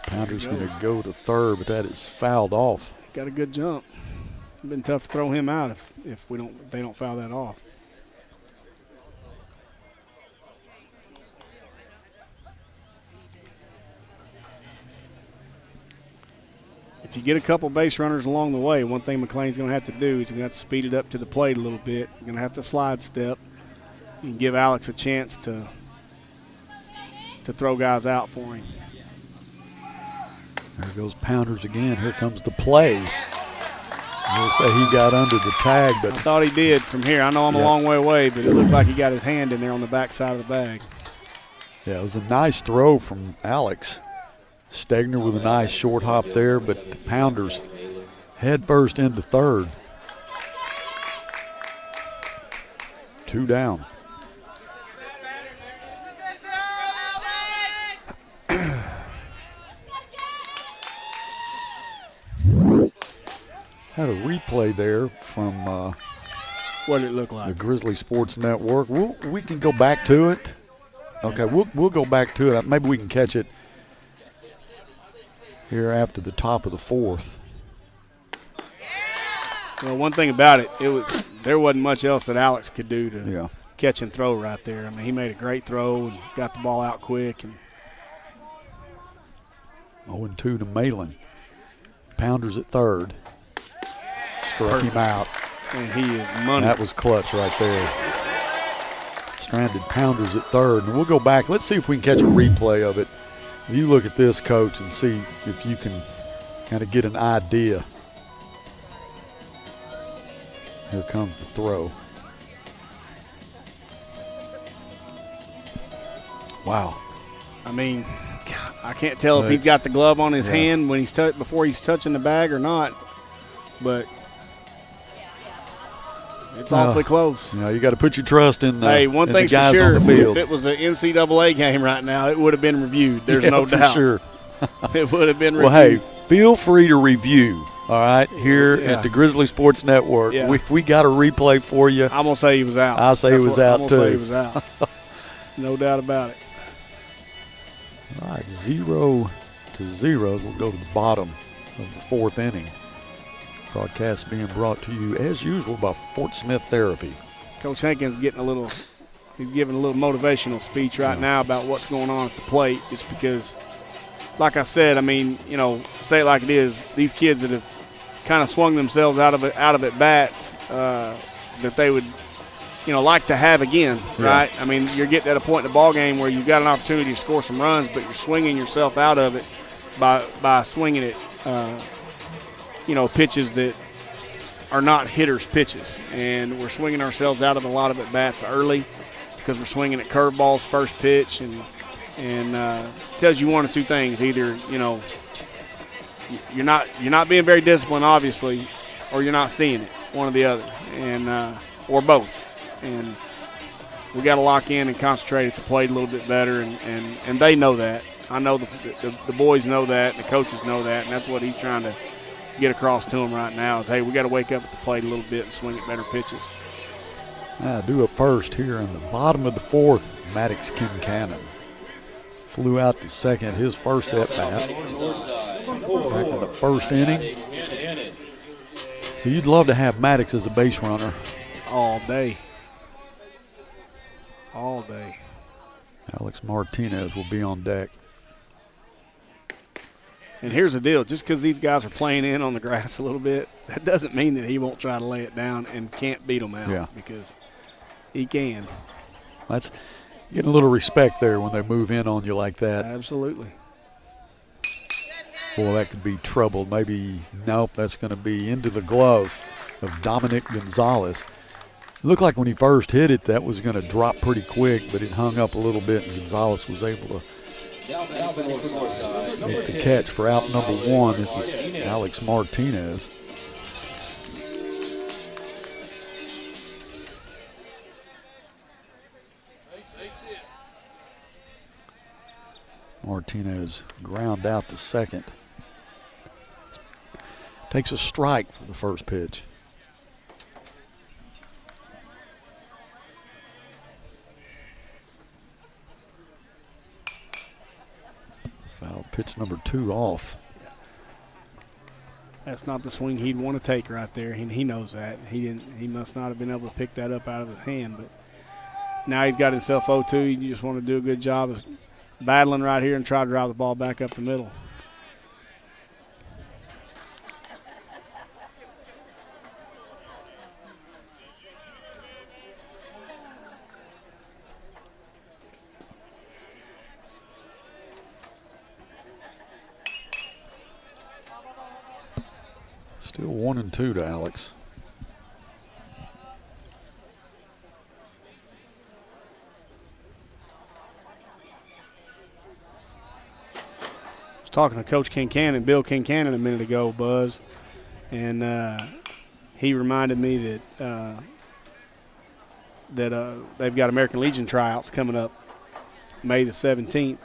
Pounder's going to go to third, but that is fouled off. Got a good jump. It's been tough to throw him out if they don't foul that off. If you get a couple base runners along the way, one thing McLean's going to have to do is he's going to have to speed it up to the plate a little bit. You're going to have to slide step and give Alex a chance to throw guys out for him. There goes Pounders again. Here comes the play. We'll say he got under the tag, but I thought he did from here. I know I'm a long way away, but it looked like he got his hand in there on the back side of the bag. Yeah, it was a nice throw from Alex. Stegner with a nice short hop there, but the Pounders head first into third. 2 down. Had a replay there from what did it look like? The Grizzly Sports Network. We can go back to it. Okay, we'll go back to it. Maybe we can catch it here after the top of the fourth. Well, one thing about it, there wasn't much else that Alex could do to catch and throw right there. I mean, he made a great throw and got the ball out quick. And 0-2 to Malin. Pounders at third. Struck him out. And he is money. That was clutch right there. Stranded Pounders at third. And we'll go back. Let's see if we can catch a replay of it. You look at this, Coach, and see if you can kind of get an idea. Here comes the throw. Wow. I mean, I can't tell if he's got the glove on his hand when before he's touching the bag or not, but it's awfully close. You know, you got to put your trust in the, one in thing's the guys for sure, on the field. If it was the NCAA game right now, it would have been reviewed. There's no doubt. Sure. It would have been reviewed. Well, hey, feel free to review, all right, here at the Grizzly Sports Network. Yeah. We got a replay for you. I'm going to say he was out. I'll say he was out, too. I'm going to say he was out. No doubt about it. All right, 0-0. We'll go to the bottom of the fourth inning. Broadcast being brought to you, as usual, by Fort Smith Therapy. Coach Hankins he's giving a little motivational speech right now about what's going on at the plate, just because, like I said, I mean, you know, say it like it is, these kids that have kind of swung themselves out of at bats that they would, you know, like to have again, right? I mean, you're getting at a point in the ball game where you've got an opportunity to score some runs, but you're swinging yourself out of it by swinging it, you know, pitches that are not hitters' pitches. And we're swinging ourselves out of a lot of at-bats early because we're swinging at curveballs first pitch, and it tells you one of two things. Either, you know, you're not being very disciplined, obviously, or you're not seeing it, one or the other, and or both. And we got to lock in and concentrate at the plate a little bit better, and they know that. I know the boys know that, and the coaches know that, and that's what he's trying to get across to them right now is, hey, we got to wake up at the plate a little bit and swing at better pitches. Due up first here in the bottom of the fourth, Maddox Kincannon. Flew out to second, his first at-bat. Back in the first inning. So you'd love to have Maddox as a base runner. All day. All day. Alex Martinez will be on deck. And here's the deal. Just because these guys are playing in on the grass a little bit, that doesn't mean that he won't try to lay it down and can't beat them out, because he can. That's getting a little respect there when they move in on you like that. Absolutely. Boy, that could be trouble. Maybe, nope, that's going to be into the glove of Dominic Gonzalez. It looked like when he first hit it, that was going to drop pretty quick, but it hung up a little bit, and Gonzalez was able to make the catch for out number one. This is Alex Martinez. Martinez ground out to second. Takes a strike for the first pitch. Foul pitch number 2 off. That's not the swing he'd want to take right there, and he knows that. He must not have been able to pick that up out of his hand, but now he's got himself 0-2. You just want to do a good job of battling right here and try to drive the ball back up the middle. Still 1-2 to Alex. Talking to Coach Kincannon, Bill Kincannon, a minute ago, Buzz, and he reminded me that they've got American Legion tryouts coming up May the 17th.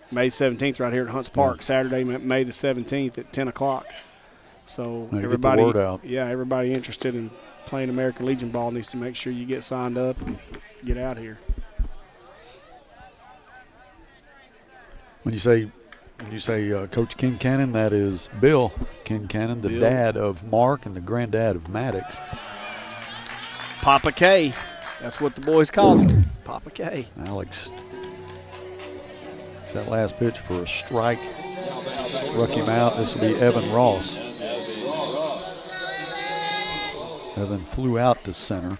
May 17th right here at Hunts Park, Saturday, May the 17th at 10 o'clock. So everybody, get the word out. Yeah, everybody interested in playing American Legion ball needs to make sure you get signed up and get out here. When you say Coach Kincannon, that is Bill Kincannon, the dad of Mark and the granddad of Maddox. Papa K, that's what the boys call him, Papa K. Alex, it's that last pitch for a strike. Struck him out. This will be Evan Ross. Evan flew out to center.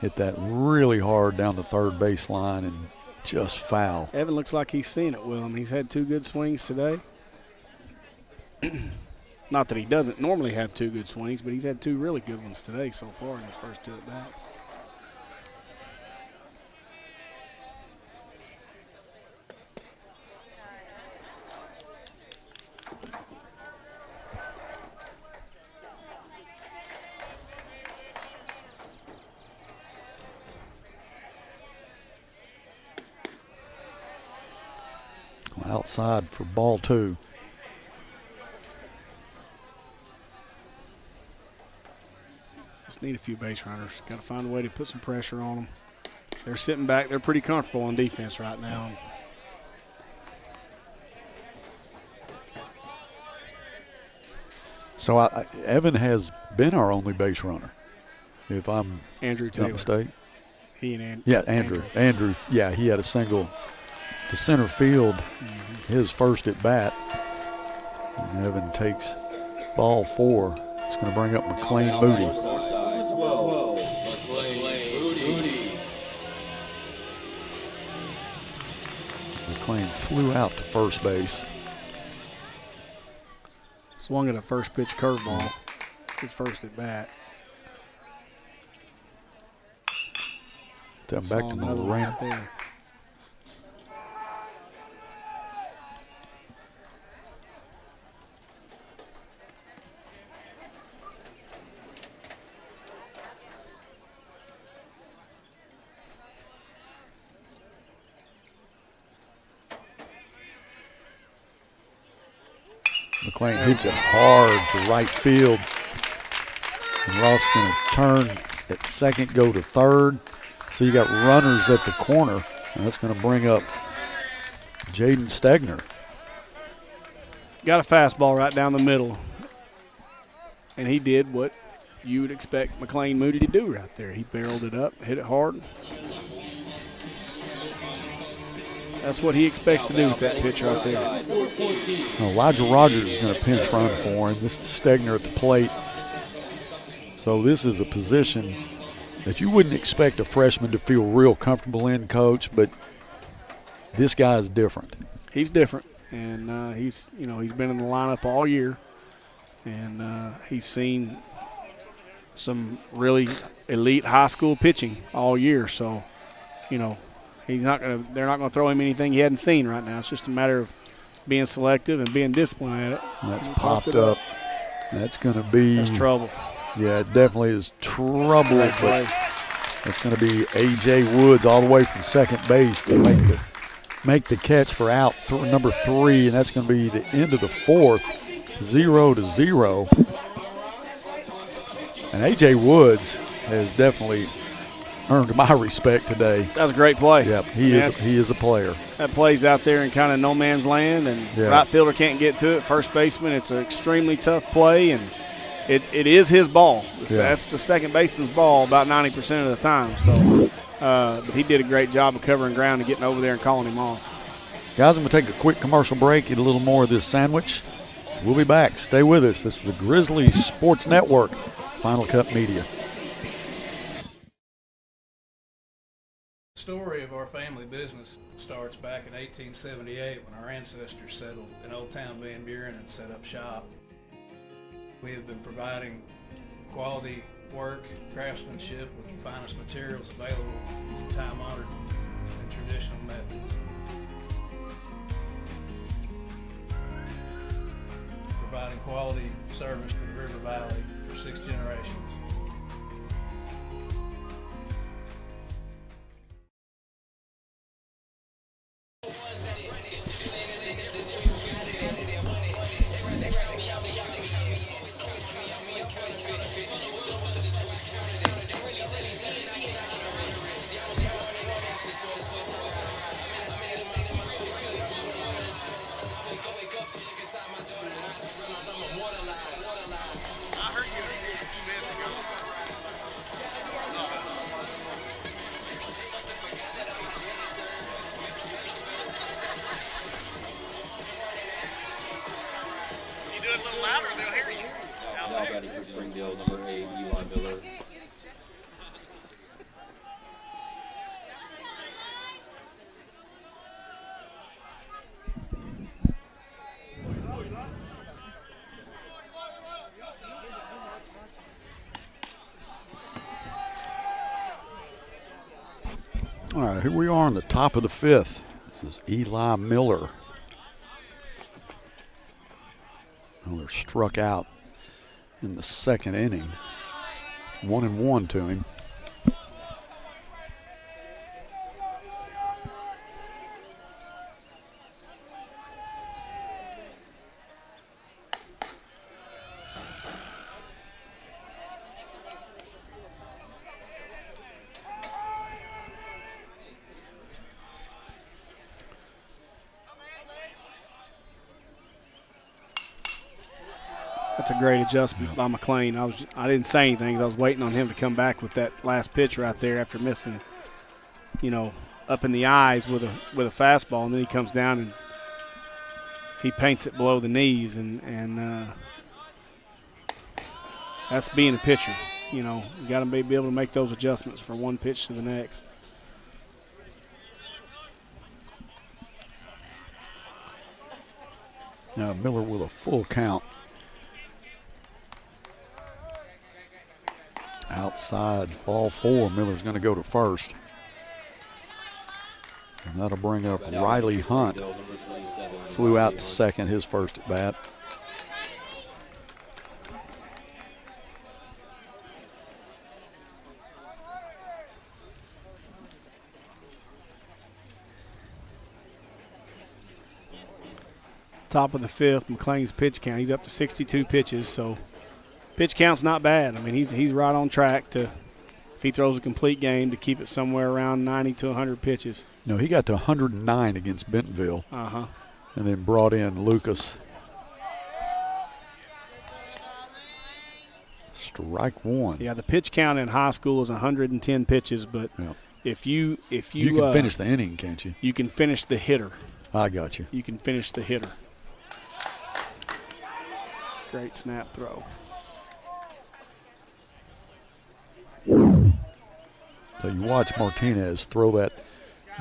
Hit that really hard down the third base line and just foul. Evan looks like he's seen it, Willem. He's had 2 good swings today. Not that he doesn't normally have 2 good swings, but he's had 2 really good ones today so far in his first 2 at-bats. Outside for ball 2. Just need a few base runners. Got to find a way to put some pressure on them. They're sitting back. They're pretty comfortable on defense right now. So Evan has been our only base runner, if I'm Andrew not Taylor. mistaken. He and Andrew. Yeah, he had a single to center field, his first at bat. And Evan takes ball 4. It's going to bring up McLean Moody. McLean flew out to first base. Swung at a first pitch curveball, his first at bat. Back to Moran. Right there. McLean hits it hard to right field. And Ross going to turn at second, go to third. So you got runners at the corner, and that's going to bring up Jaden Stegner. Got a fastball right down the middle. And he did what you would expect McLean Moody to do right there. He barreled it up, hit it hard. That's what he expects to do with that pitch right there. Elijah Rogers is going to pinch run for him. This is Stegner at the plate. So this is a position that you wouldn't expect a freshman to feel real comfortable in, Coach, but this guy is different. He's different, and he's been in the lineup all year, and he's seen some really elite high school pitching all year. So, they're not gonna throw him anything he hadn't seen right now. It's just a matter of being selective and being disciplined at it. That's popped up. That's going to be. That's trouble. Yeah, it definitely is trouble. But it's going to be A.J. Woods all the way from second base to make the catch for out number 3, and that's going to be the end of the 4th, 0-0. And A.J. Woods has definitely earned my respect today. That was a great play. Yep, he is a player. That play's out there in kind of no man's land, and right fielder can't get to it. First baseman, it's an extremely tough play, and it is his ball. That's the second baseman's ball about 90% of the time. So, but he did a great job of covering ground and getting over there and calling him off. Guys, I'm going to take a quick commercial break, eat a little more of this sandwich. We'll be back. Stay with us. This is the Grizzly Sports Network, Final Cut Media. The story of our family business starts back in 1878 when our ancestors settled in Old Town Van Buren and set up shop. We have been providing quality work, craftsmanship with the finest materials available using time-honored and traditional methods. Providing quality service to the River Valley for 6 generations. Now batting for Springdale, number 8, Eli Miller. All right, here we are on the top of the 5th. This is Eli Miller. Miller struck out in the 2nd inning. 1-1 to him. That's a great adjustment by McLean. I didn't say anything because I was waiting on him to come back with that last pitch right there after missing, up in the eyes with a fastball, and then he comes down and he paints it below the knees, and that's being a pitcher. You got to be able to make those adjustments from one pitch to the next. Now Miller with a full count. Outside, ball 4. Miller's going to go to first. And that'll bring up Riley Hunt. Flew out to second, his first at bat. Top of the 5th, McLean's pitch count. He's up to 62 pitches, so pitch count's not bad. I mean, he's right on track to, if he throws a complete game, to keep it somewhere around 90 to 100 pitches. No, he got to 109 against Bentonville. Uh-huh. And then brought in Lucas. Strike 1. Yeah, the pitch count in high school is 110 pitches, but If you can finish the inning, can't you? You can finish the hitter. I got you. You can finish the hitter. Great snap throw. So you watch Martinez throw that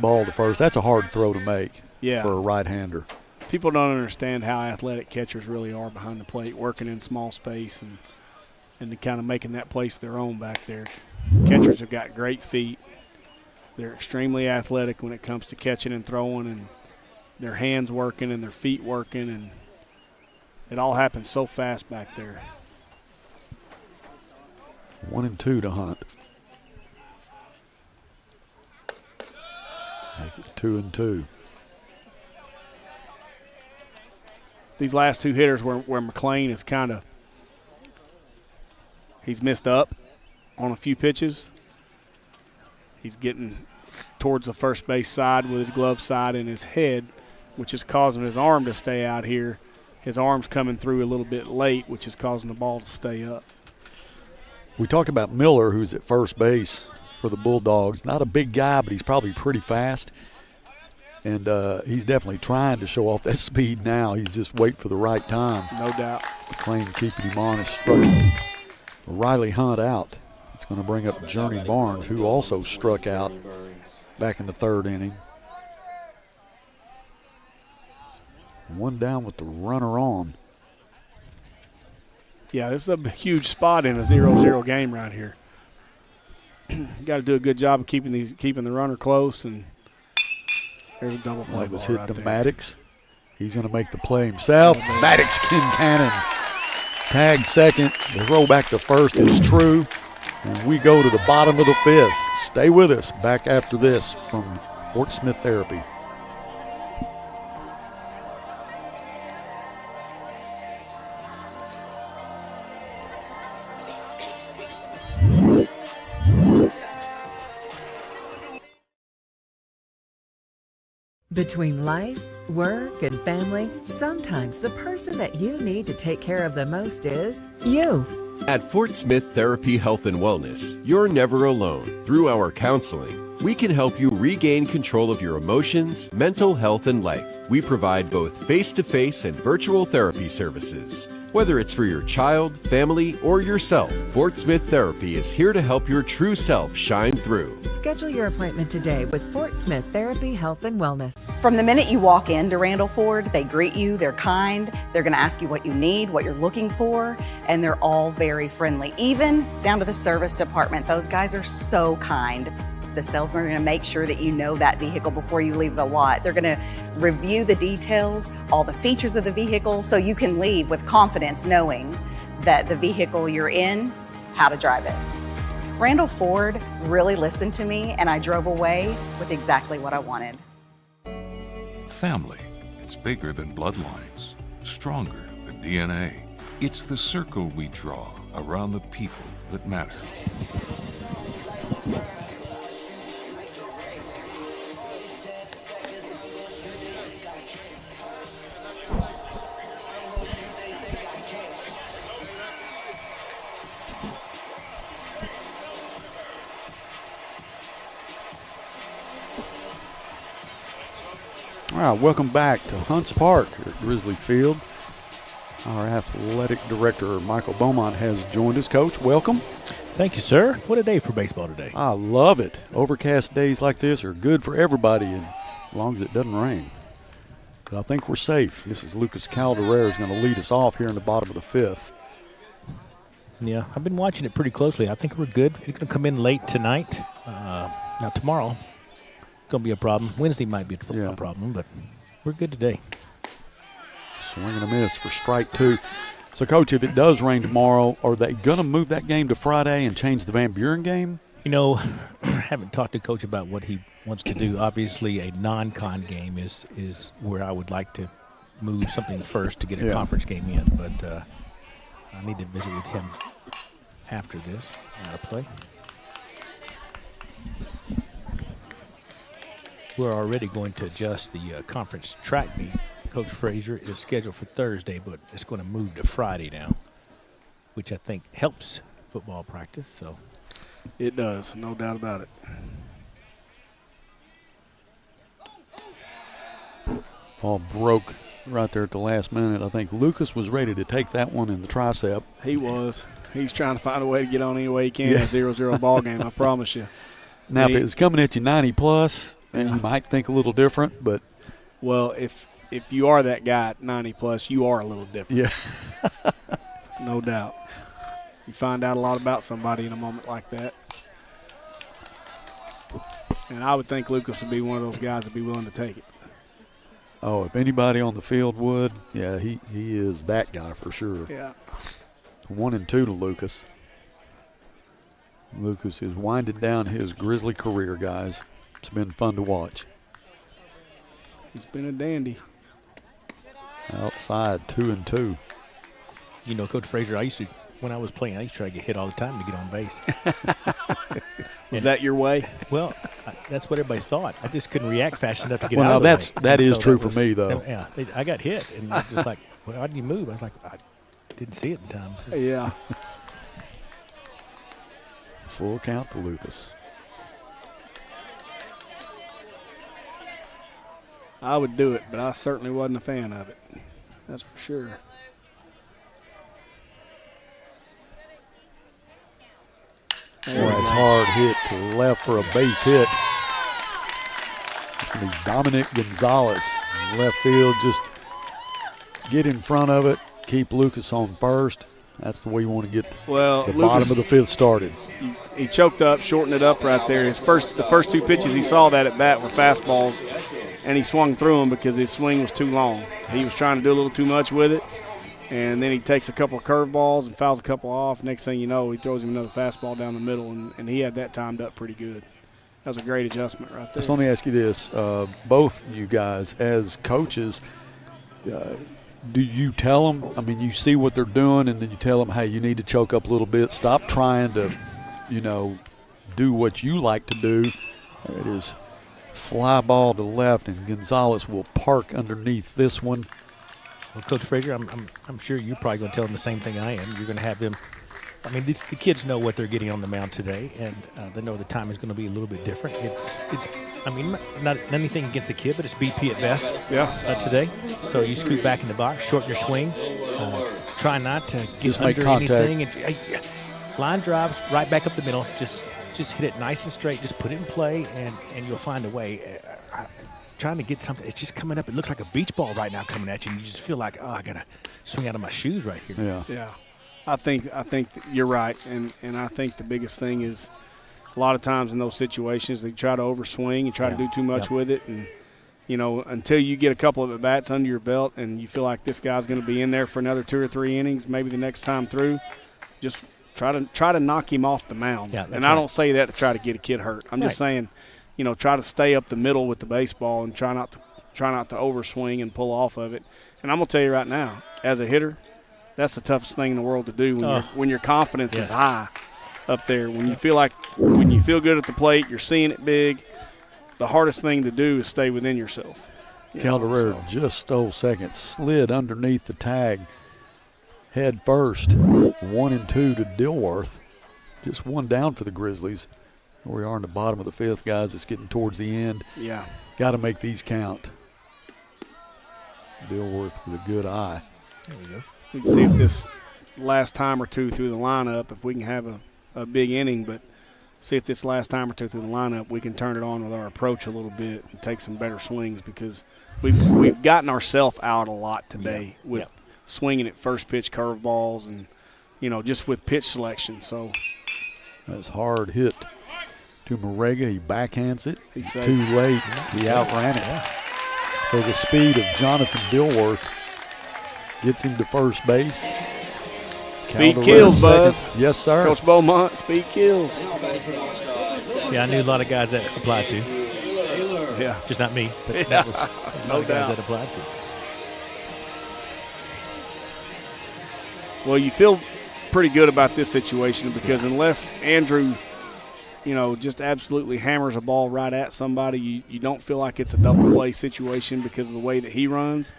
ball to first. That's a hard throw to make for a right-hander. People don't understand how athletic catchers really are behind the plate, working in small space and kind of making that place their own back there. Catchers have got great feet. They're extremely athletic when it comes to catching and throwing, and their hands working and their feet working, and it all happens so fast back there. 1-2 to Hunt. Make it 2-2. These last two hitters where McLean is he's missed up on a few pitches. He's getting towards the first base side with his glove side in his head, which is causing his arm to stay out here. His arm's coming through a little bit late, which is causing the ball to stay up. We talked about Miller, who's at first base for the Bulldogs. Not a big guy, but he's probably pretty fast. And he's definitely trying to show off that speed now. He's just waiting for the right time. No doubt. McLean keeping him on. Is struck Riley Hunt out. It's going to bring up Journey Barnes, who also struck out back in the third inning. One down with the runner on. Yeah, this is a huge spot in a 0-0 game right here. Got to do a good job of keeping the runner close, and there's a double play. That was ball hit right to there. Maddox. He's going to make the play himself. Maddox Kincannon tag second. The throw back to first is true. And we go to the bottom of the fifth. Stay with us. Back after this from Fort Smith Therapy. Between life, work, and family, sometimes the person that you need to take care of the most is you. At Fort Smith Therapy Health and Wellness, you're never alone. Through our counseling, we can help you regain control of your emotions, mental health, and life. We provide both face-to-face and virtual therapy services. Whether it's for your child, family, or yourself, Fort Smith Therapy is here to help your true self shine through. Schedule your appointment today with Fort Smith Therapy Health and Wellness. From the minute you walk into Randall Ford, they greet you, they're kind, they're going to ask you what you need, what you're looking for, and they're all very friendly, even down to the service department. Those guys are so kind. The salesmen are going to make sure that you know that vehicle before you leave the lot. They're going to review the details, all the features of the vehicle, so you can leave with confidence knowing that the vehicle you're in, how to drive it. Randall Ford really listened to me, and I drove away with exactly what I wanted. Family. It's bigger than bloodlines, stronger than DNA. It's the circle we draw around the people that matter. All right, welcome back to Hunts Park at Grizzly Field. Our athletic director, Michael Beaumont, has joined us. Coach, welcome. Thank you, sir. What a day for baseball today. I love it. Overcast days like this are good for everybody, and as long as it doesn't rain. But I think we're safe. This is Lucas Calderera is going to lead us off here in the bottom of the fifth. Yeah, I've been watching it pretty closely. I think we're good. It's going to come in late tonight. Not tomorrow. Going to be a problem. Wednesday might be a problem, but we're good today. Swing and a miss for strike two. So, Coach, if it does rain tomorrow, are they going to move that game to Friday and change the Van Buren game? You know, I haven't talked to Coach about what he wants to do. Obviously, a non-con game is where I would like to move something first to get a conference game in, but I need to visit with him after this. Play. We're already going to adjust the conference track meet. Coach Frazier is scheduled for Thursday, but it's going to move to Friday now, which I think helps football practice. So it does, no doubt about it. Ball broke right there at the last minute. I think Lucas was ready to take that one in the tricep. He was. He's trying to find a way to get on any way he can in a 0-0 ball game, I promise you. Now, if it was coming at you 90+, then you might think a little different, but. Well, if you are that guy at 90+, you are a little different. Yeah. No doubt. You find out a lot about somebody in a moment like that. And I would think Lucas would be one of those guys that'd be willing to take it. Oh, if anybody on the field would, yeah, he is that guy for sure. Yeah. 1-2 to Lucas. Lucas is winding down his Grizzly career, guys. It's been fun to watch. He's been a dandy. Outside, 2-2. You know, Coach Frazier, when I was playing, I used to try to get hit all the time to get on base. Was that your way? Well, that's what everybody thought. I just couldn't react fast enough to get out of the way. That is true for me, though. Yeah, I got hit, and I was just like, well, how did you move? I was like, I didn't see it in time. Yeah. Full count to Lucas. I would do it, but I certainly wasn't a fan of it. That's for sure. Boy, it's hard hit to left for a base hit. It's going to be Dominic Gonzalez. Left field, just get in front of it, keep Lucas on first. That's the way you want to get the bottom of the fifth started. He choked up, shortened it up right there. The first two pitches he saw that at bat were fastballs, and he swung through them because his swing was too long. He was trying to do a little too much with it, and then he takes a couple of curveballs and fouls a couple off. Next thing you know, he throws him another fastball down the middle, and he had that timed up pretty good. That was a great adjustment right there. So let me ask you this. Both you guys as coaches, do you tell them, I mean, you see what they're doing and then you tell them, hey, you need to choke up a little bit. Stop trying to, do what you like to do. There it is. Fly ball to left, and Gonzalez will park underneath this one. Well, Coach Frazier, I'm sure you're probably going to tell them the same thing I am. You're going to have them. I mean, the kids know what they're getting on the mound today, and they know the time is going to be a little bit different. It's. I mean, not anything against the kid, but it's BP at best. Today. So you scoot back in the box, shorten your swing, try not to get under anything. And, line drives right back up the middle. Just hit it nice and straight. Just put it in play, and you'll find a way. Trying to get something, it's just coming up. It looks like a beach ball right now coming at you, and you just feel like, I got to swing out of my shoes right here. Yeah. I think you're right, and I think the biggest thing is a lot of times in those situations they try to overswing and try to do too much with it, and until you get a couple of at-bats under your belt and you feel like this guy's going to be in there for another 2 or 3 innings, maybe the next time through, just try to knock him off the mound. Yeah, and I don't say that to try to get a kid hurt. I'm just saying, try to stay up the middle with the baseball and try not to overswing and pull off of it. And I'm gonna tell you right now, as a hitter, that's the toughest thing in the world to do when your confidence is high up there. When you feel good at the plate, you're seeing it big. The hardest thing to do is stay within yourself. Calderera just stole second, slid underneath the tag, head first. 1-2 to Dilworth. Just one down for the Grizzlies. Here we are in the bottom of the fifth, guys. It's getting towards the end. Yeah. Got to make these count. Dilworth with a good eye. There we go. We can see if this last time or two through the lineup, if we can have a big inning, but see if this last time or two through the lineup we can turn it on with our approach a little bit and take some better swings, because we've gotten ourselves out a lot today with swinging at first pitch curveballs and, just with pitch selection. So that's hard hit to Morega. He backhands it. He's too late. He outran it. So the speed of Jonathan Dilworth gets him to first base. Speed kills, Buzz. Yes, sir. Coach Beaumont, speed kills. Yeah, I knew a lot of guys that applied to. Yeah. Just not me, but that was a lot of guys that applied to. Well, you feel pretty good about this situation because unless Andrew, just absolutely hammers a ball right at somebody, you don't feel like it's a double play situation because of the way that he runs.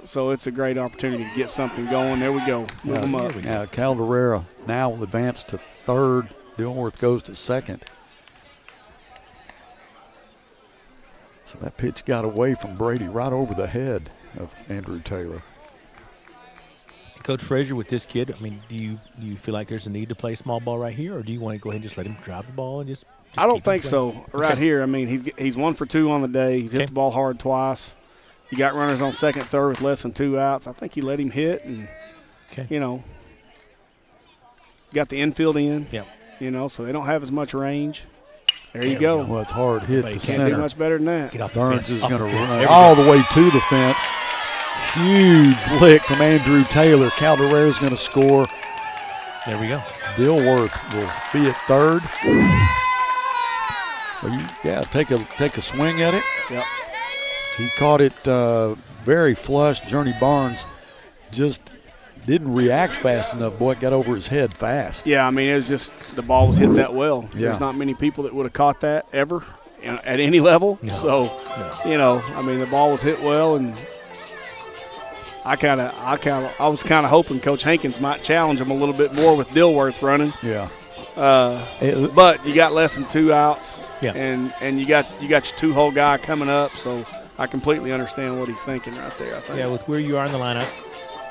So it's a great opportunity to get something going. There we go. Move him up. Now Calderera now will advance to third. Dilworth goes to second. So that pitch got away from Brady right over the head of Andrew Taylor. Coach Frazier, with this kid, I mean, do you feel like there's a need to play small ball right here, or do you want to go ahead and just let him drive the ball and just I don't think so. Right here, I mean, he's 1 for 2 on the day. He's hit the ball hard twice. You got runners on second, third with less than 2 outs. I think you let him hit, and you know, got the infield in. Yeah. You know, so they don't have as much range. There you go. Well, it's hard hit to Can't center. do much better than that. Get off the Burns fence. is Off going the to fence. run There we all go. the way to the fence. Huge lick from Andrew Taylor. Caldero's going to score. There we go. Dilworth will be at third. Well, take a swing at it. Yep. He caught it very flush. Journey Barnes just didn't react fast enough. Boy, it got over his head fast. Yeah, I mean, it was just the ball was hit that well. Yeah. There's not many people that would have caught that ever at any level. No. So, you know, I mean, the ball was hit well, and I was kind of hoping Coach Hankins might challenge him a little bit more with Dilworth running. Yeah. But you got less than 2 outs. Yeah. And you got your 2-hole guy coming up, so I completely understand what he's thinking right there, I think. Yeah, with where you are in the lineup,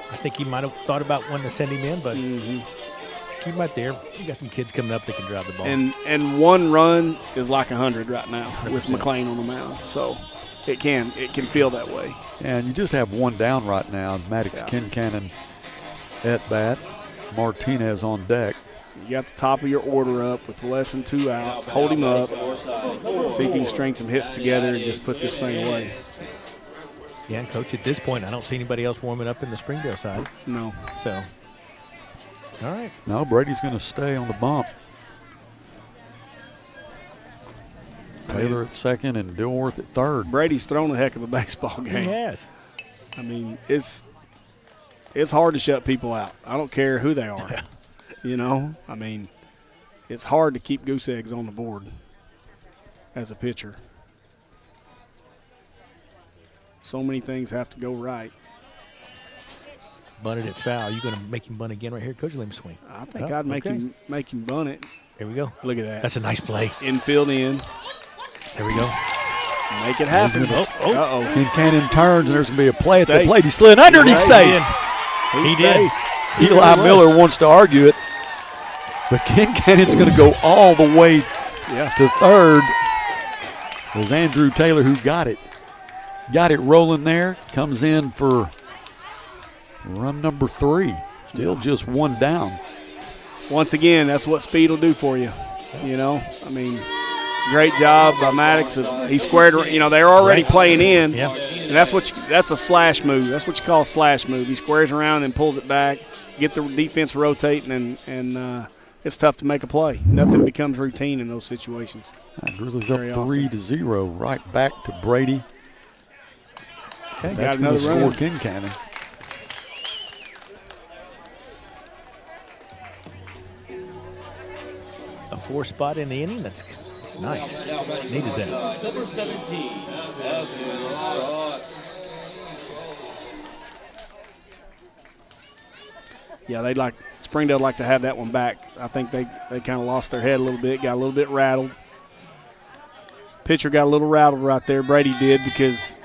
I think he might have thought about wanting to send him in, but keep him right there. You got some kids coming up that can drive the ball. And 1 run is like 100 right now 100%. with McLean on the mound. So it can feel that way. And you just have 1 down right now. Maddox Kincannon at bat. Martinez on deck. You got the top of your order up with less than 2 outs. Hold him up. See if you can string some hits together and just put this thing away. Yeah, and Coach, at this point, I don't see anybody else warming up in the Springdale side. No. So, all right. No, Brady's going to stay on the bump. Taylor at second and Dilworth at third. Brady's thrown a heck of a baseball game. He has. I mean, it's hard to shut people out. I don't care who they are. You know, I mean, it's hard to keep goose eggs on the board as a pitcher. So many things have to go right. Bunted it foul. You going to make him bunt again right here, Coach? Let him swing. I think I'd make him bunt it. There we go. Look at that. That's a nice play. Infield in. There we go. Make it happen. Uh-oh. Kincannon turns, and there's going to be a play at the Safe. plate. He slid under, and he's safe. He's He did. safe. Eli Miller wants to argue it, but Kincannon's going to go all the way to third. It was Andrew Taylor who got it. Got it rolling there. Comes in for run number 3. Still just 1 down. Once again, that's what speed will do for you. You know, I mean, great job by Maddox. He squared. You know, they're already playing in, and that's a slash move. That's what you call a slash move. He squares around and pulls it back, get the defense rotating, and it's tough to make a play. Nothing becomes routine in those situations. Grizzlies up 3-0. Right back to Brady. Okay, that's going to score Kincannon. A 4 spot in the inning. That's nice. Needed that. Number 17. Yeah, Springdale like to have that one back. I think they kind of lost their head a little bit, got a little bit rattled. Pitcher got a little rattled right there. Brady did, because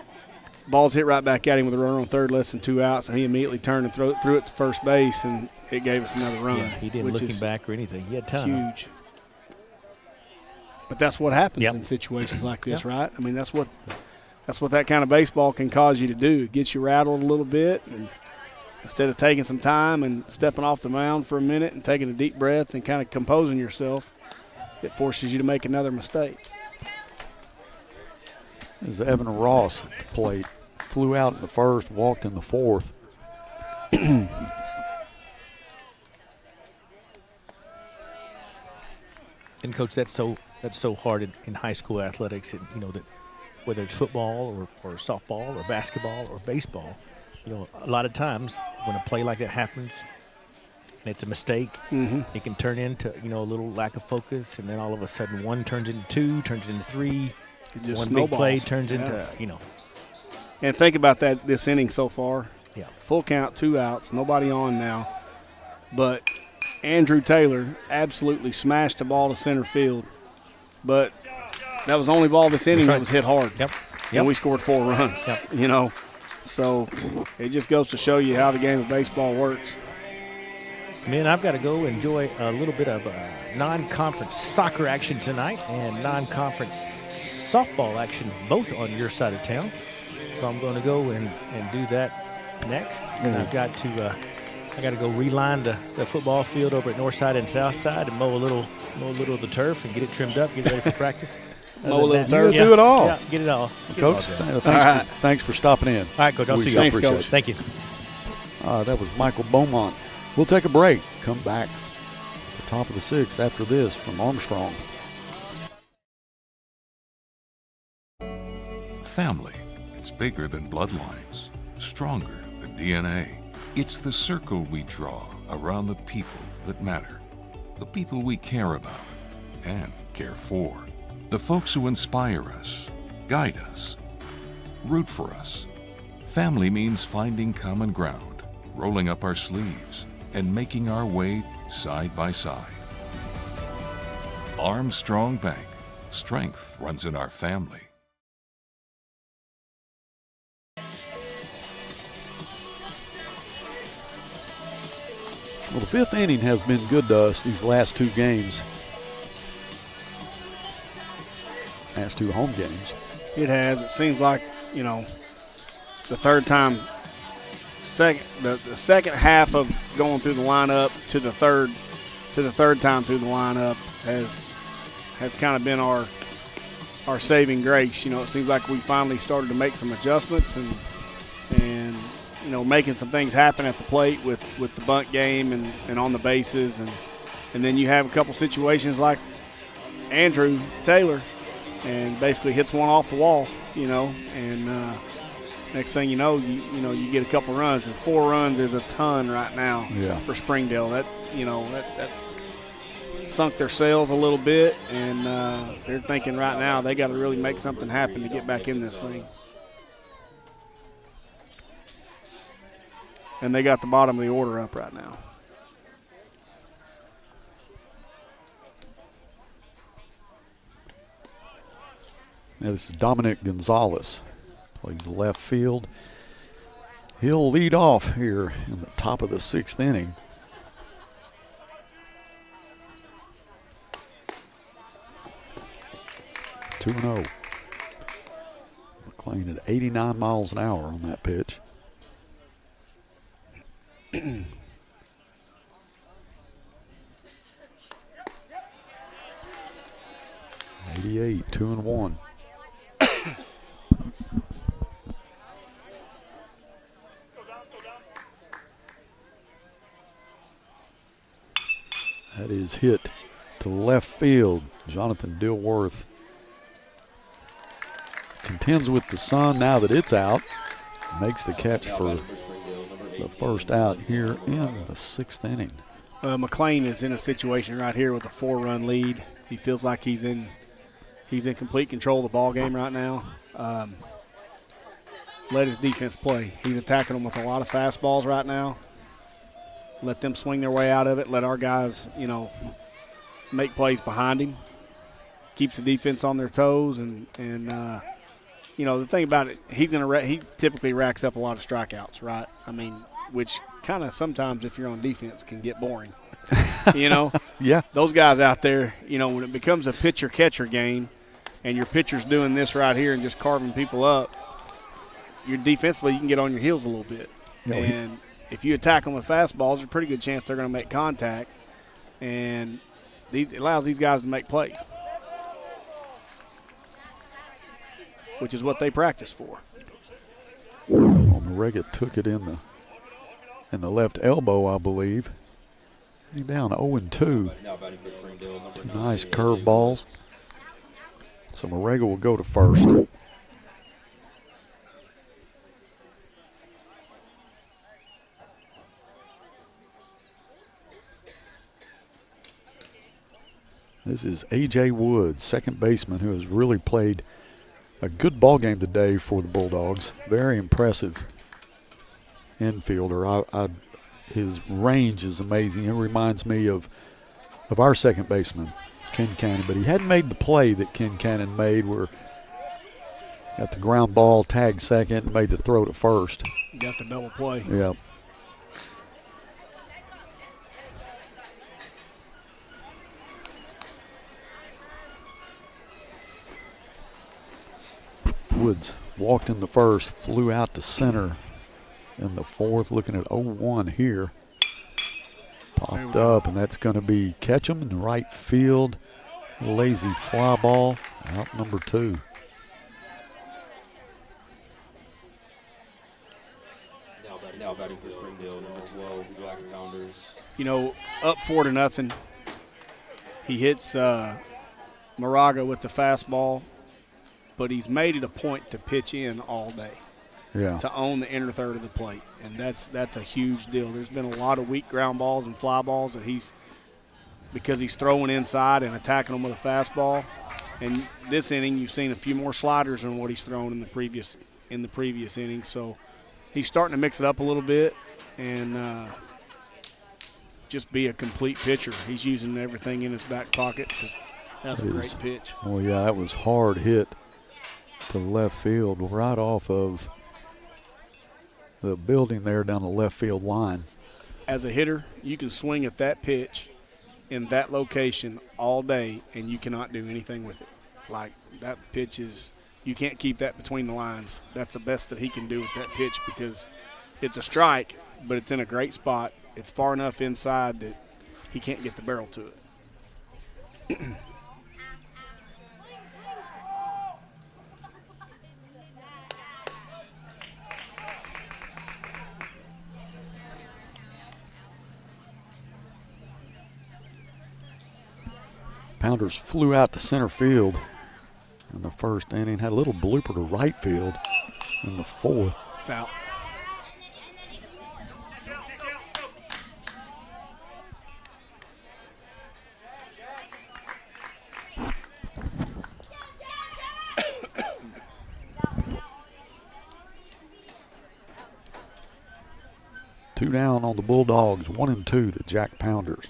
ball's hit right back at him with a runner on third, less than 2 outs, and he immediately turned and threw it to first base, and it gave us another run. Yeah, he didn't look him back or anything. He had time. Huge. But that's what happens in situations like this, right? I mean, that's what that kind of baseball can cause you to do. It gets you rattled a little bit, and instead of taking some time and stepping off the mound for a minute and taking a deep breath and kind of composing yourself, it forces you to make another mistake. This is Evan Ross at the plate. Flew out in the first, walked in the fourth. And Coach, that's so hard in high school athletics, and you know that whether it's football or softball or basketball or baseball, you know, a lot of times when a play like that happens and it's a mistake, it can turn into, you know, a little lack of focus, and then all of a sudden 1 turns into 2, turns into 3. It just one snowballs. big play turns into, you know. And think about that this inning so far. Yeah. Full count, 2 outs, nobody on now. But Andrew Taylor absolutely smashed the ball to center field. But that was the only ball this inning that was hit hard. Yep. and we scored 4 runs. You know, so it just goes to show you how the game of baseball works. Man, I've got to go enjoy a little bit of non-conference soccer action tonight and non-conference softball action, both on your side of town. So I'm going to go and do that next. And I've got to I got to go reline the football field over at Northside and Southside and mow a little of the turf and get it trimmed up, get ready for practice. Mow a little turf. Do it all. Yeah, get it all. Coach, thanks for stopping in. All right, Coach. I'll see you. Thanks, Coach. Thank you. That was Michael Beaumont. We'll take a break. Come back at the top of the 6th after this from Armstrong. Family. It's bigger than bloodlines, stronger than DNA. It's the circle we draw around the people that matter, the people we care about and care for, the folks who inspire us, guide us, root for us. Family means finding common ground, rolling up our sleeves, and making our way side by side. Armstrong Bank. Strength runs in our family. Well, the 5th inning has been good to us these last 2 games. Last 2 home games. It has. It seems like, you know, the third time, the second half of going through the lineup to the third time through the lineup has kind of been our saving grace. You know, it seems like we finally started to make some adjustments and you know, making some things happen at the plate with the bunt game and on the bases. And then you have a couple situations like Andrew Taylor and basically hits one off the wall, you know, and next thing you know, you get a couple runs. And 4 runs is a ton right now for Springdale. That, you know, that sunk their sails a little bit, and they're thinking right now they got to really make something happen to get back in this thing. And they got the bottom of the order up right now. Now this is Dominic Gonzalez. Plays left field. He'll lead off here in the top of the 6th inning. Two 2-0. McLean at 89 miles an hour on that pitch. 88, 2-1. That is hit to left field. Jonathan Dilworth contends with the sun now that it's out. Makes the catch for the first out here in the 6th inning. McLean is in a situation right here with a 4-run lead. He feels like he's in complete control of the ball game right now. Let his defense play. He's attacking them with a lot of fastballs right now. Let them swing their way out of it. Let our guys, you know, make plays behind him. Keeps the defense on their toes, and you know, the thing about it, he typically racks up a lot of strikeouts, right? I mean, which kind of sometimes, if you're on defense, can get boring. You know? Yeah. Those guys out there, you know, when it becomes a pitcher-catcher game and your pitcher's doing this right here and just carving people up, your defensively, you can get on your heels a little bit. Yeah, and if you attack them with fastballs, there's a pretty good chance they're going to make contact, and it allows these guys to make plays, which is what they practice for. Well, Morega took it in the left elbow, I believe. He's down 0-2. Two nice curve balls. So Morega will go to first. This is A.J. Woods, second baseman, who has really played a good ball game today for the Bulldogs. Very impressive infielder. His range is amazing. It reminds me of our second baseman, Ken Cannon, but he hadn't made the play that Ken Cannon made, where Got the ground ball, tagged second, made the throw to first. Got the double play. Yep. Woods walked in the first, flew out to center in the fourth, looking at 0-1 here. Popped up, and that's going to be Ketchum in right field. Lazy fly ball, out number 2. Now batting for Springdale, number 12, Black Pounders. You know, up 4-0. He hits Moraga with the fastball, but he's made it a point to pitch in all day. Yeah. To own the inner third of the plate, and that's a huge deal. There's been a lot of weak ground balls and fly balls that because he's throwing inside and attacking them with a fastball. And this inning, you've seen a few more sliders than what he's thrown in the previous inning. So he's starting to mix it up a little bit and just be a complete pitcher. He's using everything in his back pocket. That's a great pitch. Oh yeah, that was hard hit to left field, right off of the building there down the left field line. As a hitter, you can swing at that pitch in that location all day, and you cannot do anything with it. Like, that pitch is – you can't keep that between the lines. That's the best that he can do with that pitch because it's a strike, but it's in a great spot. It's far enough inside that he can't get the barrel to it. Pounders flew out to center field in the first inning, had a little blooper to right field in the fourth. It's out. Two down on the Bulldogs, 1-2 to Jack Pounders.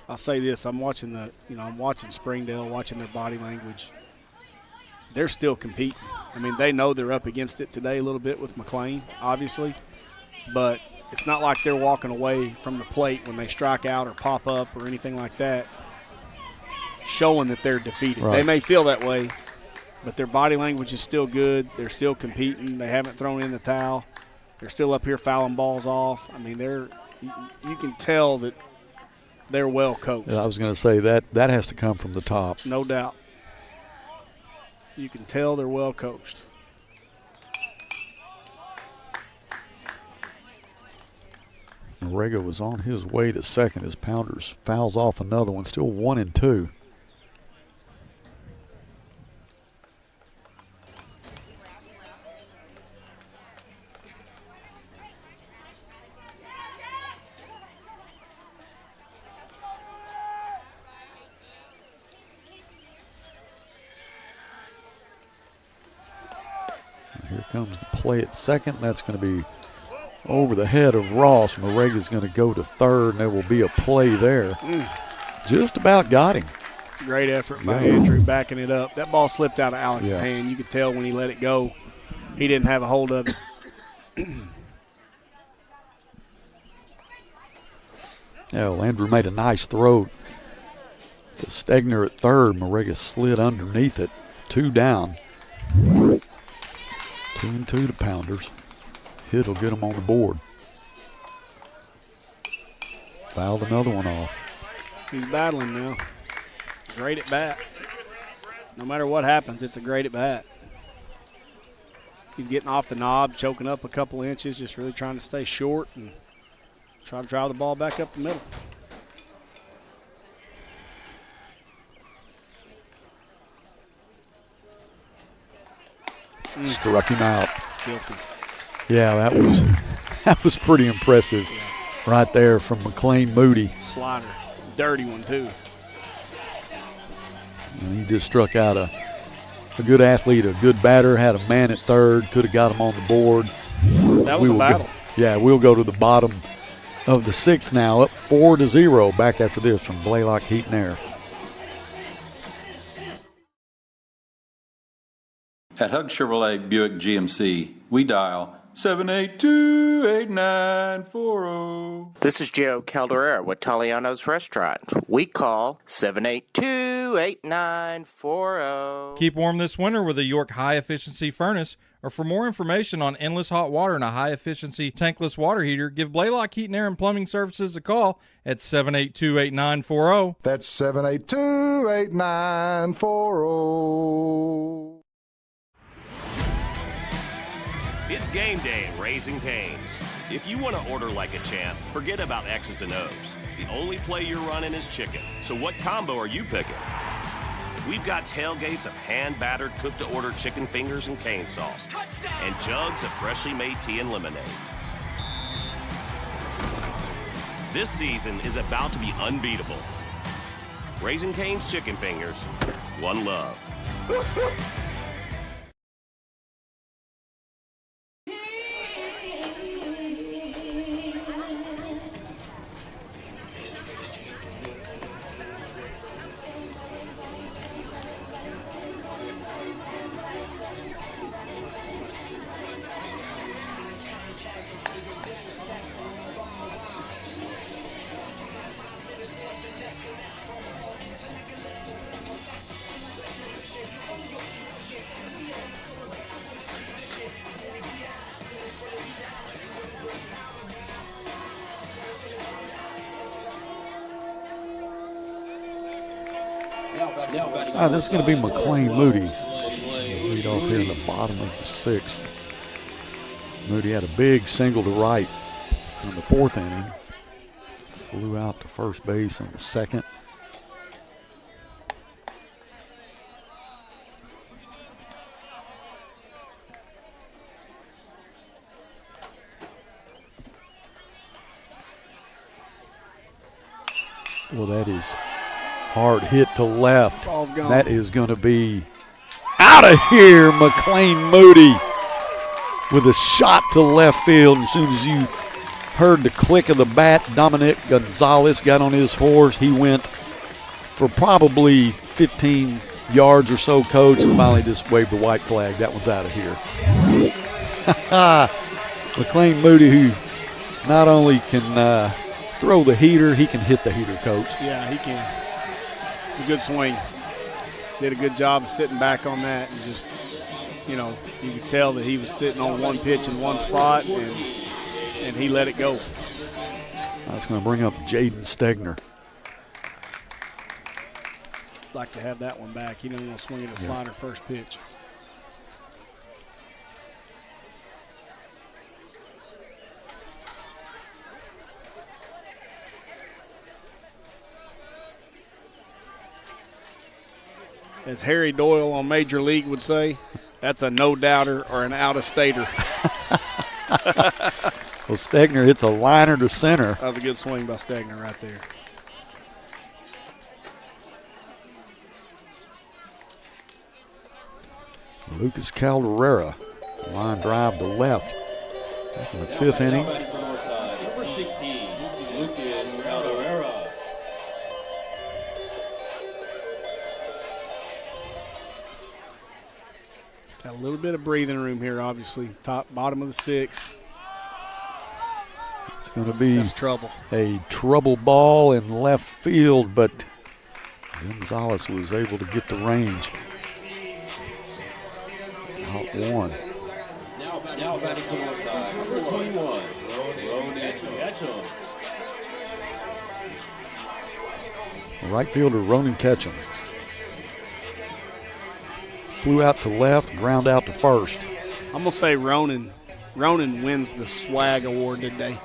I'll say this: I'm watching Springdale, watching their body language. They're still competing. I mean, they know they're up against it today a little bit with McLean, obviously, but it's not like they're walking away from the plate when they strike out or pop up or anything like that, showing that they're defeated. Right. They may feel that way, but their body language is still good. They're still competing. They haven't thrown in the towel. They're still up here fouling balls off. I mean, you can tell that they're well coached. Yeah, I was going to say that has to come from the top. No doubt. You can tell they're well coached. Moraga was on his way to second as Pounders fouls off another one, still 1-2. Here comes the play at second. That's going to be over the head of Ross. Morega's going to go to third, and there will be a play there. Just about got him. Great effort by Andrew backing it up. That ball slipped out of Alex's hand. You could tell when he let it go, he didn't have a hold of it. Well, Andrew made a nice throw to Stegner at third. Moraga slid underneath it. 2 down. 2-2 to Pounders. Hit will get them on the board. Fouled another one off. He's battling now. Great at bat. No matter what happens, it's a great at bat. He's getting off the knob, choking up a couple inches, just really trying to stay short and try to drive the ball back up the middle. Struck him out. Filthy. Yeah, that was pretty impressive right there from McLean Moody. Slider. Dirty one, too. And he just struck out a good athlete, a good batter, had a man at third, could have got him on the board. That was a battle. We'll go to the bottom of the sixth now, up 4-0. Back after this from Blaylock Heat and Air. At Hug Chevrolet Buick GMC, we dial 782-8940. This is Joe Calderera with Taliano's Restaurant. We call 782-8940. Keep warm this winter with a York high-efficiency furnace, or for more information on endless hot water and a high-efficiency tankless water heater, give Blaylock Heat and Air and Plumbing Services a call at 782-8940. That's 782-8940. It's game day at Raising Cane's. If you want to order like a champ, forget about X's and O's. The only play you're running is chicken. So what combo are you picking? We've got tailgates of hand-battered, cooked-to-order chicken fingers and cane sauce, and jugs of freshly made tea and lemonade. This season is about to be unbeatable. Raising Cane's chicken fingers, one love. This is going to be McLean Moody. Lead off here in the bottom of the sixth. Moody had a big single to right in the fourth inning. Flew out to first base in the second. Well, that is hard hit to left. Ball's gone. That is going to be out of here. McLean Moody with a shot to left field. As soon as you heard the click of the bat, Dominic Gonzalez got on his horse. He went for probably 15 yards or so, Coach, and finally just waved the white flag. That one's out of here. McLean Moody, who not only can throw the heater, he can hit the heater, Coach. Yeah, he can. It's a good swing. Did a good job of sitting back on that, and just, you could tell that he was sitting on one pitch in one spot, and he let it go. That's going to bring up Jaden Stegner. Like to have that one back. He didn't want to swing at a slider first pitch. As Harry Doyle on Major League would say, that's a no-doubter or an out-of-stater. Well, Stegner hits a liner to center. That was a good swing by Stegner right there. Lucas Calderera, line drive to left. Back in the fifth inning. Number 16, Lucas Calderera. Got a little bit of breathing room here, obviously. Bottom of the sixth. It's going to be That's trouble. A trouble ball in left field, but Gonzalez was able to get the range. Out one. Now batting to Northside, number 21, Ronan Ketchum. Right fielder Ronan Ketchum. Flew out to left, ground out to first. I'm going to say Ronan wins the swag award today.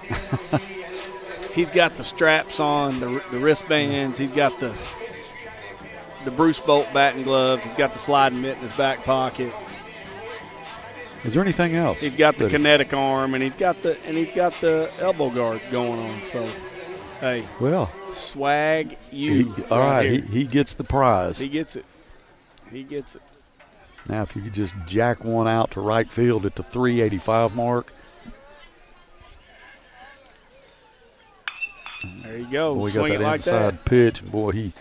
He's got the straps on, the wristbands. He's got the Bruce Bolt batting gloves. He's got the sliding mitt in his back pocket. Is there anything else? He's got the kinetic arm, and he's got the elbow guard going on. So, hey, well, swag you. All right, he gets the prize. He gets it. He gets it. Now, if you could just jack one out to right field at the 385 mark. There you go. Boy, he Swing got it that like inside that. pitch. Boy,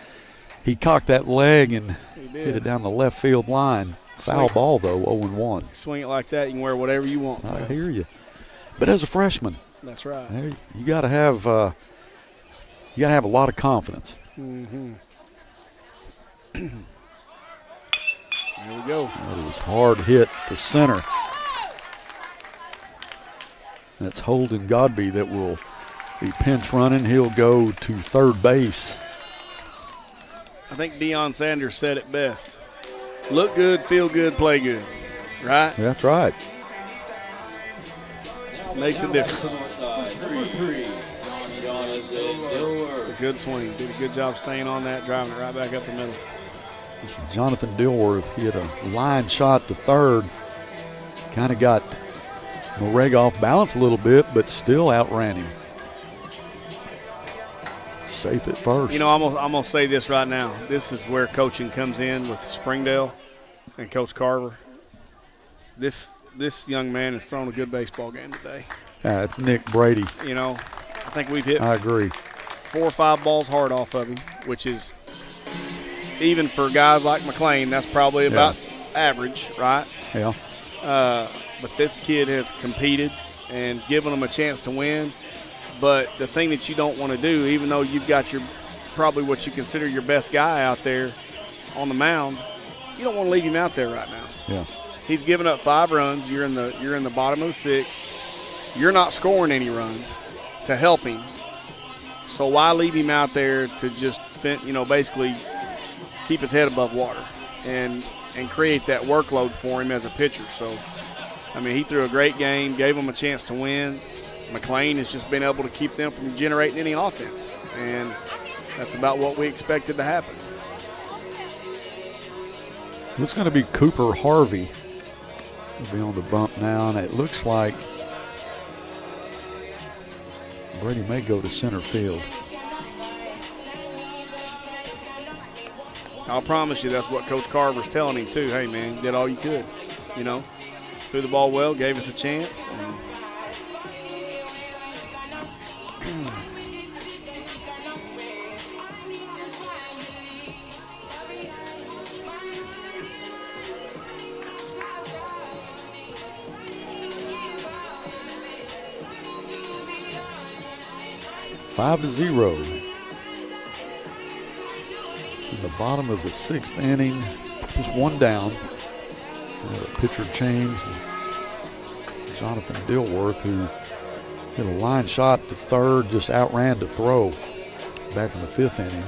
he cocked that leg and hit it down the left field line. Foul ball, though, 0-1. Swing it like that, you can wear whatever you want. I hear you. But as a freshman, that's right. You got to have a lot of confidence. Mm-hmm. There we go. That is hard hit to center. That's Holden Godby that will be pinch running. He'll go to third base. I think Deion Sanders said it best. Look good, feel good, play good. Right? That's right. Makes a difference. It's a good swing. Did a good job staying on that, driving it right back up the middle. Jonathan Dilworth, he had a line shot to third. Kind of got Moreg off balance a little bit, but still outran him. Safe at first. You know, I'm gonna say this right now. This is where coaching comes in with Springdale and Coach Carver. This young man has thrown a good baseball game today. Yeah, it's Nick Brady. You know, I think we've hit I agree. 4 or 5 balls hard off of him, which is, even for guys like McLean, that's probably about average, right? Yeah. But this kid has competed and given them a chance to win. But the thing that you don't want to do, even though you've got your probably what you consider your best guy out there on the mound, you don't want to leave him out there right now. Yeah. He's given up 5 runs. You're in the bottom of the 6th. You're not scoring any runs to help him. So why leave him out there to just basically keep his head above water and create that workload for him as a pitcher? So, I mean, he threw a great game, gave them a chance to win. McLean has just been able to keep them from generating any offense, and that's about what we expected to happen. It's going to be Cooper Harvey. He'll be on the bump now, and it looks like Brady may go to center field. I'll promise you that's what Coach Carver's telling him too. Hey, man, you did all you could. Threw the ball well, gave us a chance. And 5-0. In the bottom of the 6th inning, just one down. The pitcher changed. Jonathan Dilworth, who hit a line shot to third, just outran to throw back in the 5th inning.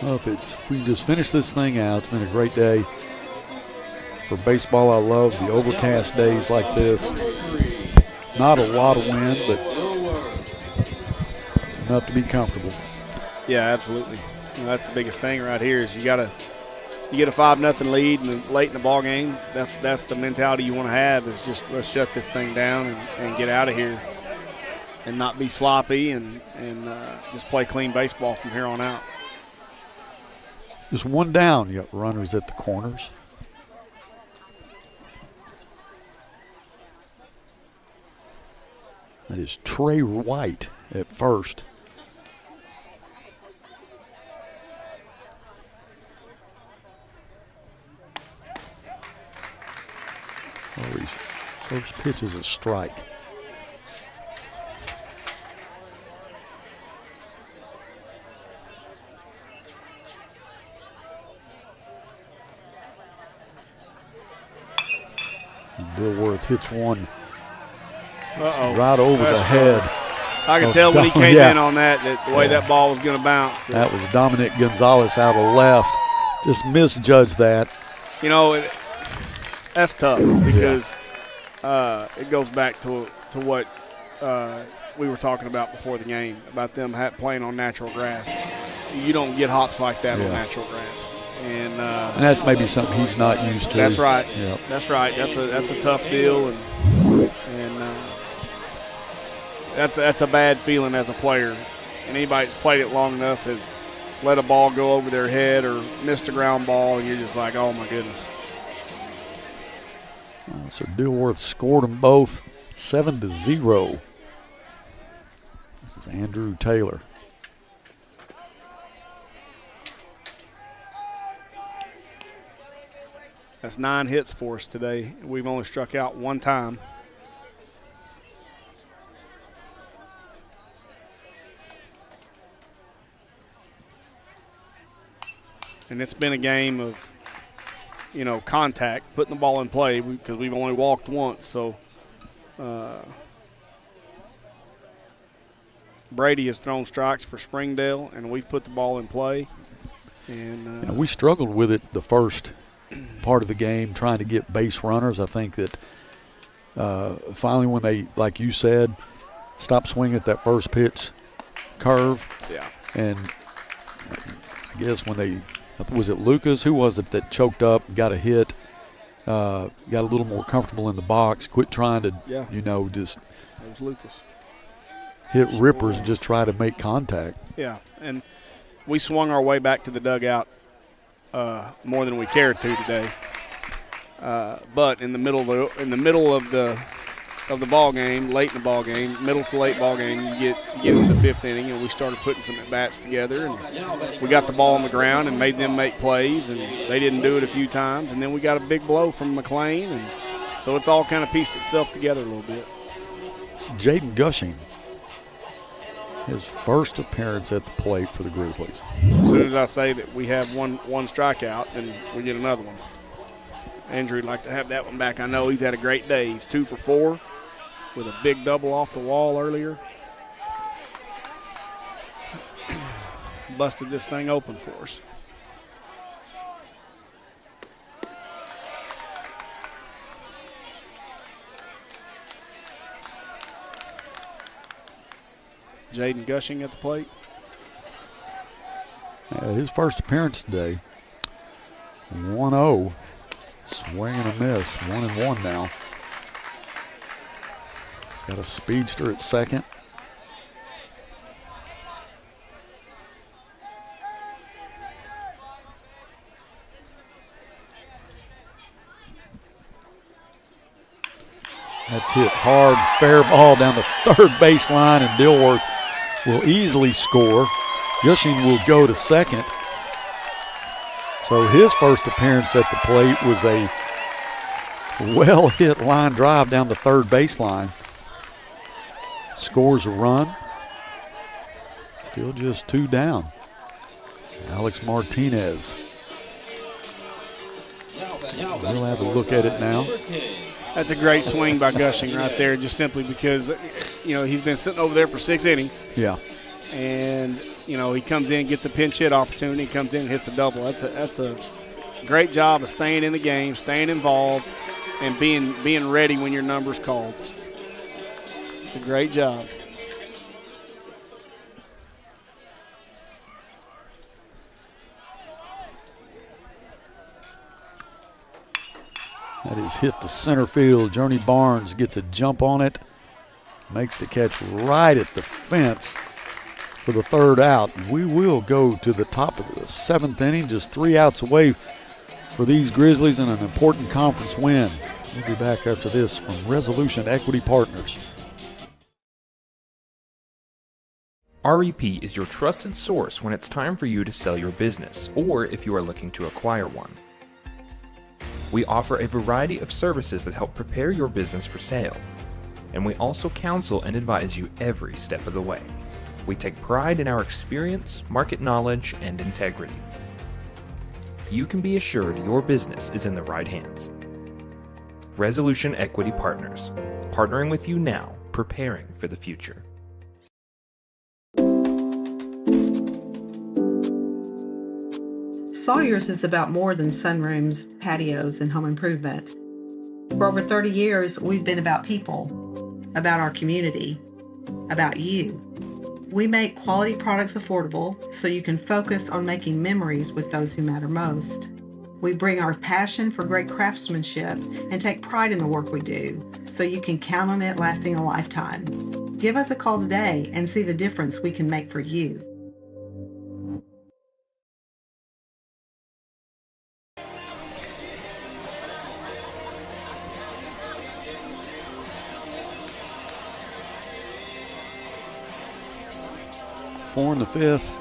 Well, if we just finish this thing out, it's been a great day. For baseball, I love the overcast days like this. Not a lot of wind, but enough to be comfortable. yeah, absolutely. That's the biggest thing right here is you get a 5-0 lead and late in the ball game. That's the mentality you want to have is just let's shut this thing down and get out of here and not be sloppy and just play clean baseball from here on out. Just one down. You got runners at the corners. That is Trey White at first. Oh, his first pitch is a strike. Dilworth hits one right over the head. I could tell when he came in on that the way that ball was going to bounce. That was Dominic Gonzalez out of left. Just misjudged that. That's tough because it goes back to what we were talking about before the game, about them playing on natural grass. You don't get hops like that on natural grass. And that's maybe something he's not used to. That's right. Yep. That's right. That's a tough deal, and that's a bad feeling as a player. And anybody that's played it long enough has let a ball go over their head or missed a ground ball, and you're just like, oh my goodness. So Dilworth scored them both 7-0. This is Andrew Taylor. That's 9 hits for us today. We've only struck out one time. And it's been a game of, contact, putting the ball in play because we've only walked once. So Brady has thrown strikes for Springdale, and we've put the ball in play. And we struggled with it the first part of the game, trying to get base runners. I think that finally when they, like you said, stopped swinging at that first pitch curve. Yeah. And I guess when they – was it Lucas? Who was it that choked up, got a hit, got a little more comfortable in the box, quit trying to, just – it was Lucas. Hit rippers and just try to make contact. Yeah, and we swung our way back to the dugout more than we cared to today. But in the middle of the ball game, late in the ball game, middle to late ball game, you get into the 5th inning, and we started putting some at bats together, and we got the ball on the ground and made them make plays, and they didn't do it a few times, and then we got a big blow from McLean, and so it's all kind of pieced itself together a little bit. It's Jaden Gushing. His first appearance at the plate for the Grizzlies. As soon as I say that we have one strikeout, then we get another one. Andrew would like to have that one back. I know he's had a great day. He's 2 for 4 with a big double off the wall earlier. Busted this thing open for us. Jaden Gushing at the plate. His first appearance today. 1-0. Swing and a miss. 1-1 now. Got a speedster at second. That's hit hard, fair ball down the third baseline, and Dilworth will easily score. Gushing will go to second. So his first appearance at the plate was a well-hit line drive down the third baseline. Scores a run. Still just 2 down. Alex Martinez. We'll have a look at it now. That's a great swing by Gushing right there, just simply because, he's been sitting over there for 6 innings. Yeah. And, he comes in, gets a pinch hit opportunity, comes in and hits a double. That's a great job of staying in the game, staying involved, and being ready when your number's called. It's a great job. That is hit to center field. Journey Barnes gets a jump on it. Makes the catch right at the fence for the 3rd out. We will go to the top of the 7th inning, just 3 outs away for these Grizzlies and an important conference win. We'll be back after this from Resolution Equity Partners. REP is your trusted source when it's time for you to sell your business, or if you are looking to acquire one. We offer a variety of services that help prepare your business for sale, and we also counsel and advise you every step of the way. We take pride in our experience, market knowledge, and integrity. You can be assured your business is in the right hands. Resolution Equity Partners, partnering with you now, preparing for the future. Sawyer's is about more than sunrooms, patios, and home improvement. For over 30 years, we've been about people, about our community, about you. We make quality products affordable so you can focus on making memories with those who matter most. We bring our passion for great craftsmanship and take pride in the work we do so you can count on it lasting a lifetime. Give us a call today and see the difference we can make for you. Four in the fifth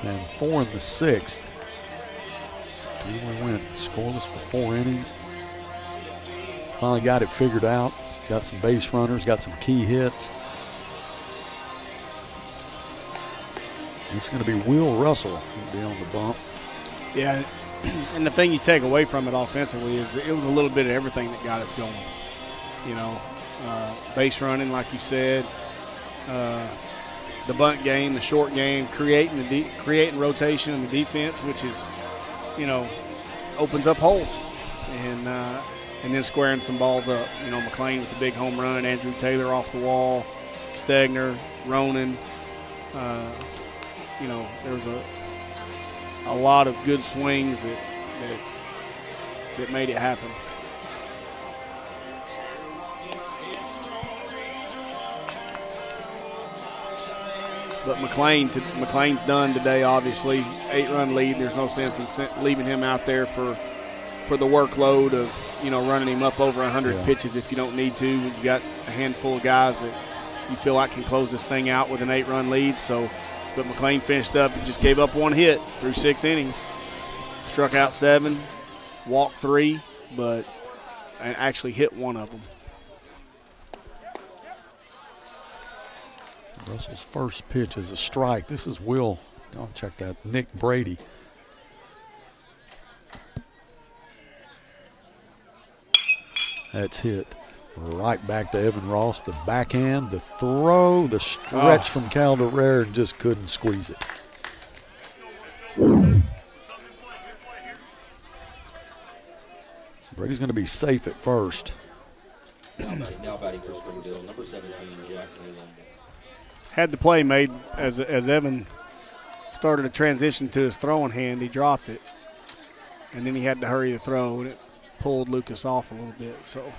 and 4 in the sixth. We went scoreless for 4 innings. Finally got it figured out. Got some base runners, got some key hits. It's going to be Will Russell who'll be on the bump. Yeah, and the thing you take away from it offensively is it was a little bit of everything that got us going. You know, base running, like you said, the bunt game, the short game, creating rotation in the defense, which is, you know, opens up holes, and then squaring some balls up. You know, McLean with the big home run, Andrew Taylor off the wall, Stegner, Ronan. You know, there was a lot of good swings that made it happen. But McLean's done today, obviously. 8-run lead. There's no sense in leaving him out there for the workload of, you know, running him up over 100 pitches if you don't need to. You got a handful of guys that you feel like can close this thing out with an 8-run lead. So, but McLean finished up and just gave up 1 hit through 6 innings. Struck out 7, walked 3, and actually hit 1 of them. Russell's first pitch is a strike. This is Will. I'll check that. Nick Brady. That's hit right back to Evan Ross. The backhand, the throw, the stretch from Calderera, and just couldn't squeeze it. So Brady's going to be safe at first. Now batting for Springdale, number 17, Jack Leland. Had the play made as Evan started to transition to his throwing hand, he dropped it. And then he had to hurry the throw, and it pulled Lucas off a little bit. So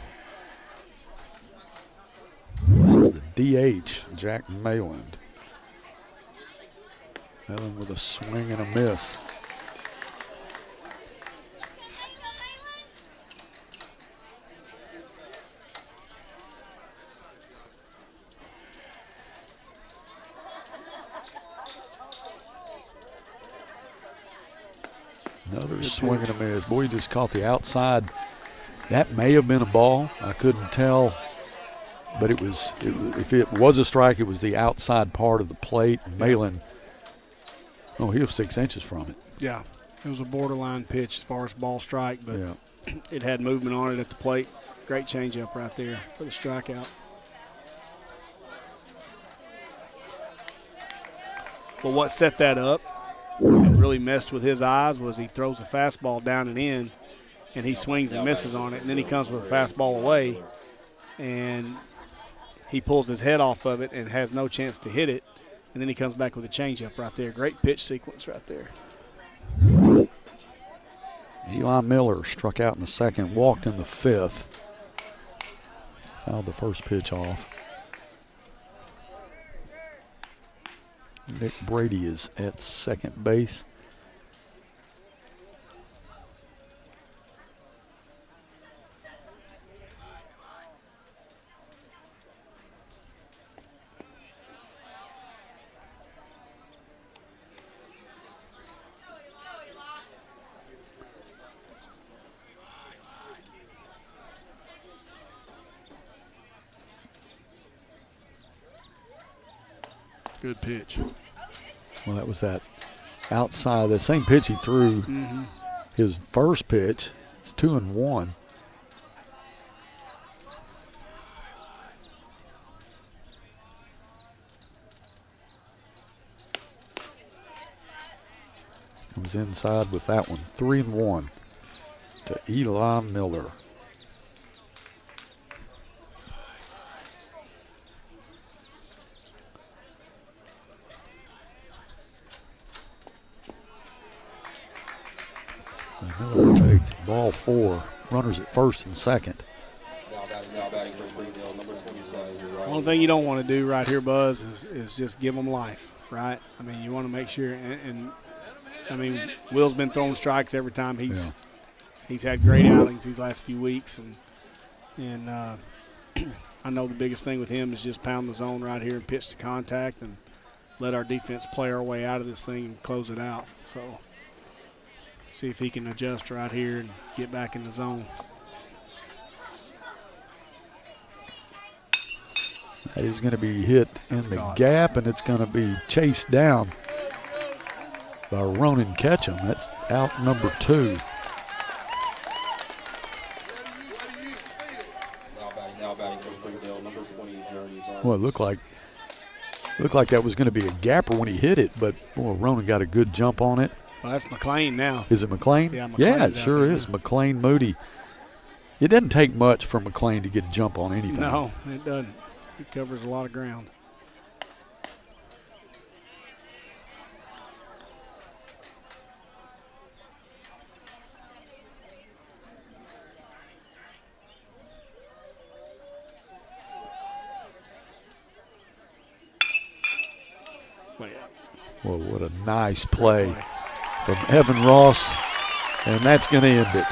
this is the DH, Jack Mayland. Mayland with a swing and a miss. Another swing and a miss. Boy, he just caught the outside. That may have been a ball. I couldn't tell. But if it was a strike, it was the outside part of the plate. Mayland, he was 6 inches from it. Yeah, it was a borderline pitch as far as ball strike, but it had movement on it at the plate. Great changeup right there for the strikeout. But what set that up and really messed with his eyes was he throws a fastball down and in, and he swings and misses on it, and then he comes with a fastball away, and he pulls his head off of it and has no chance to hit it, and then he comes back with a changeup right there. Great pitch sequence right there. Eli Miller struck out in the second, walked in the fifth. Fouled the first pitch off. Nick Brady is at second base. Good pitch. Well, that was that outside, the same pitch he threw his first pitch. It's 2-1. Comes inside with that one. 3-1 to Eli Miller. And Miller will take ball 4. Runners at first and second. One thing you don't want to do right here, Buzz, is just give them life, right? I mean, you want to make sure, and I mean, Will's been throwing strikes every time he's had great outings these last few weeks, and I know the biggest thing with him is just pound the zone right here and pitch to contact and let our defense play our way out of this thing and close it out. So see if he can adjust right here and get back in the zone. That is going to be hit in the gap, and it's going to be chased down by Ronan Ketchum. That's out number 2. Well, it looked like that was going to be a gapper when he hit it, but boy, Ronan got a good jump on it. Well, that's McLean now. Is it McLean? Yeah, it sure is. McLean Moody. It doesn't take much for McLean to get a jump on anything. No, it doesn't. He covers a lot of ground. Well, what a nice play from Evan Ross, and that's going to end it.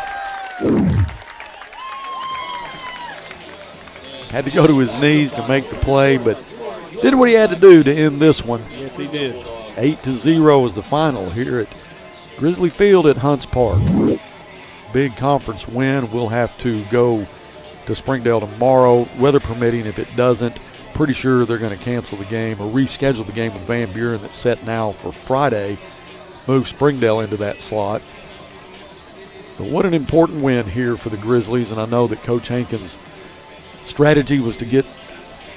Had to go to his knees to make the play, but did what he had to do to end this one. Yes, he did. 8-0 is the final here at Grizzly Field at Hunts Park. Big conference win. We'll have to go to Springdale tomorrow, weather permitting. If it doesn't, pretty sure they're going to cancel the game or reschedule the game with Van Buren that's set now for Friday, move Springdale into that slot. But what an important win here for the Grizzlies, and I know that Coach Hankins' strategy was to get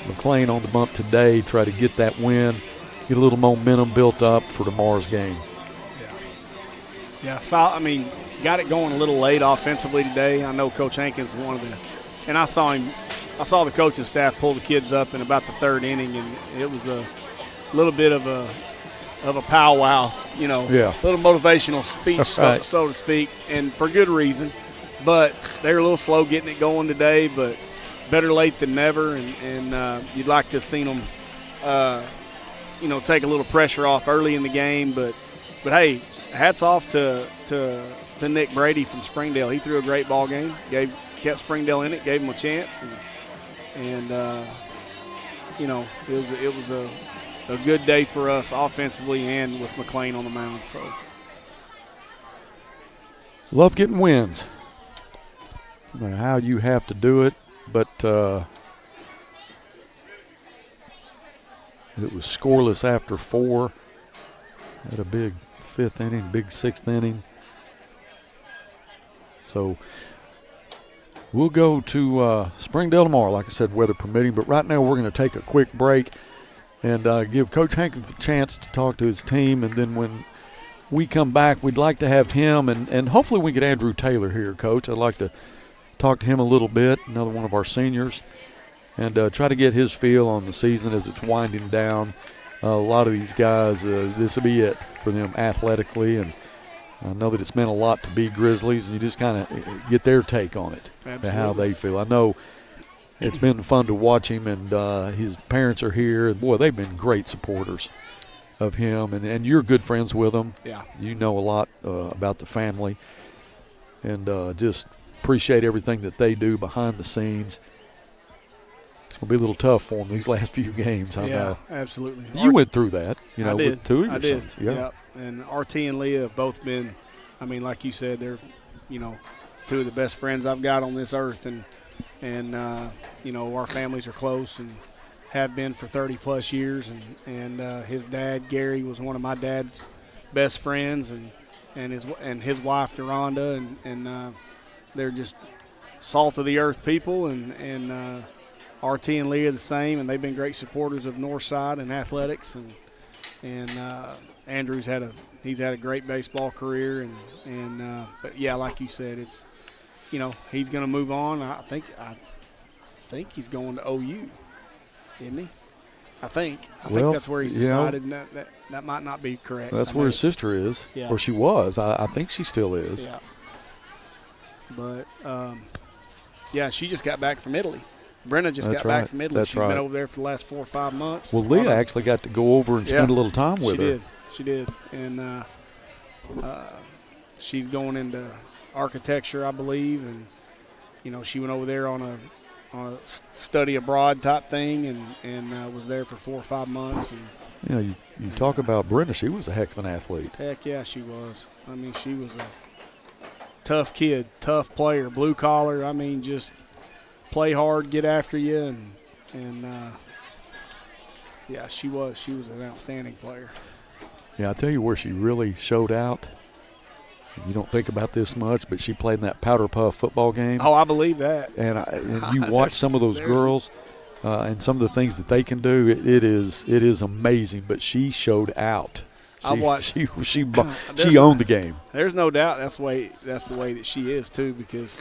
McLean on the bump today, try to get that win, get a little momentum built up for tomorrow's game. Yeah, I mean, got it going a little late offensively today. I know Coach Hankins one of the, and I saw the coaching staff pull the kids up in about the 3rd inning, and it was a little bit of a powwow, a little motivational speech, so to speak, and for good reason. But they were a little slow getting it going today, but better late than never, and you'd like to have seen them, take a little pressure off early in the game. But hey, hats off to Nick Brady from Springdale. He threw a great ball game, kept Springdale in it, gave them a chance, and it was a good day for us offensively and with McLean on the mound. So love getting wins, no matter how you have to do it. But it was scoreless after 4. Had a big 5th inning, big 6th inning. So we'll go to Springdale tomorrow, like I said, weather permitting. But right now we're going to take a quick break and give Coach Hankins a chance to talk to his team. And then when we come back, we'd like to have him, and hopefully we get Andrew Taylor here, Coach. I'd like to talk to him a little bit, another one of our seniors, and try to get his feel on the season as it's winding down. A lot of these guys, this will be it for them athletically, and I know that it's meant a lot to be Grizzlies, and you just kind of get their take on it, and how they feel. I know it's been fun to watch him, and his parents are here, and boy, they've been great supporters of him, and you're good friends with them. Yeah. You know a lot about the family, and just appreciate everything that they do behind the scenes. It's going to be a little tough for them these last few games, I know. Absolutely. You went through that, I did. with 2 of your I did. sons. Yeah. Yep. And RT and Leah have both been, I mean, like you said, they're, 2 of the best friends I've got on this earth. And our families are close and have been for 30-plus years. And his dad, Gary, was one of my dad's best friends, and his wife, Deronda, and they're just salt of the earth people, and RT and Leah the same, and they've been great supporters of Northside and athletics, and Andrew's had a great baseball career, but yeah, like you said, it's he's going to move on. I think he's going to OU, isn't he? I think that's where he's decided, and that might not be correct. That's where his sister is, or she was. I think she still is. Yeah. But, yeah, she just got back from Italy. Brenna just got back from Italy. That's She's been over there for the last 4 or 5 months. Well, Leah actually got to go over and spend a little time with her. She did. And she's going into architecture, I believe. And, you know, she went over there on a study abroad type thing and was there for 4 or 5 months. And you know, you talk about Brenda. She was a heck of an athlete. Heck yeah, she was. I mean, she was a tough kid, tough player, blue collar. I mean, just play hard, get after you, and yeah, she was an outstanding player. Yeah, I tell you where she really showed out. You don't think about this much, but she played in that Powder Puff football game. Oh, I believe that. And you watch some of those girls and some of the things that they can do. It is amazing. But she showed out. She owned the game. There's no doubt that's the way that she is too, because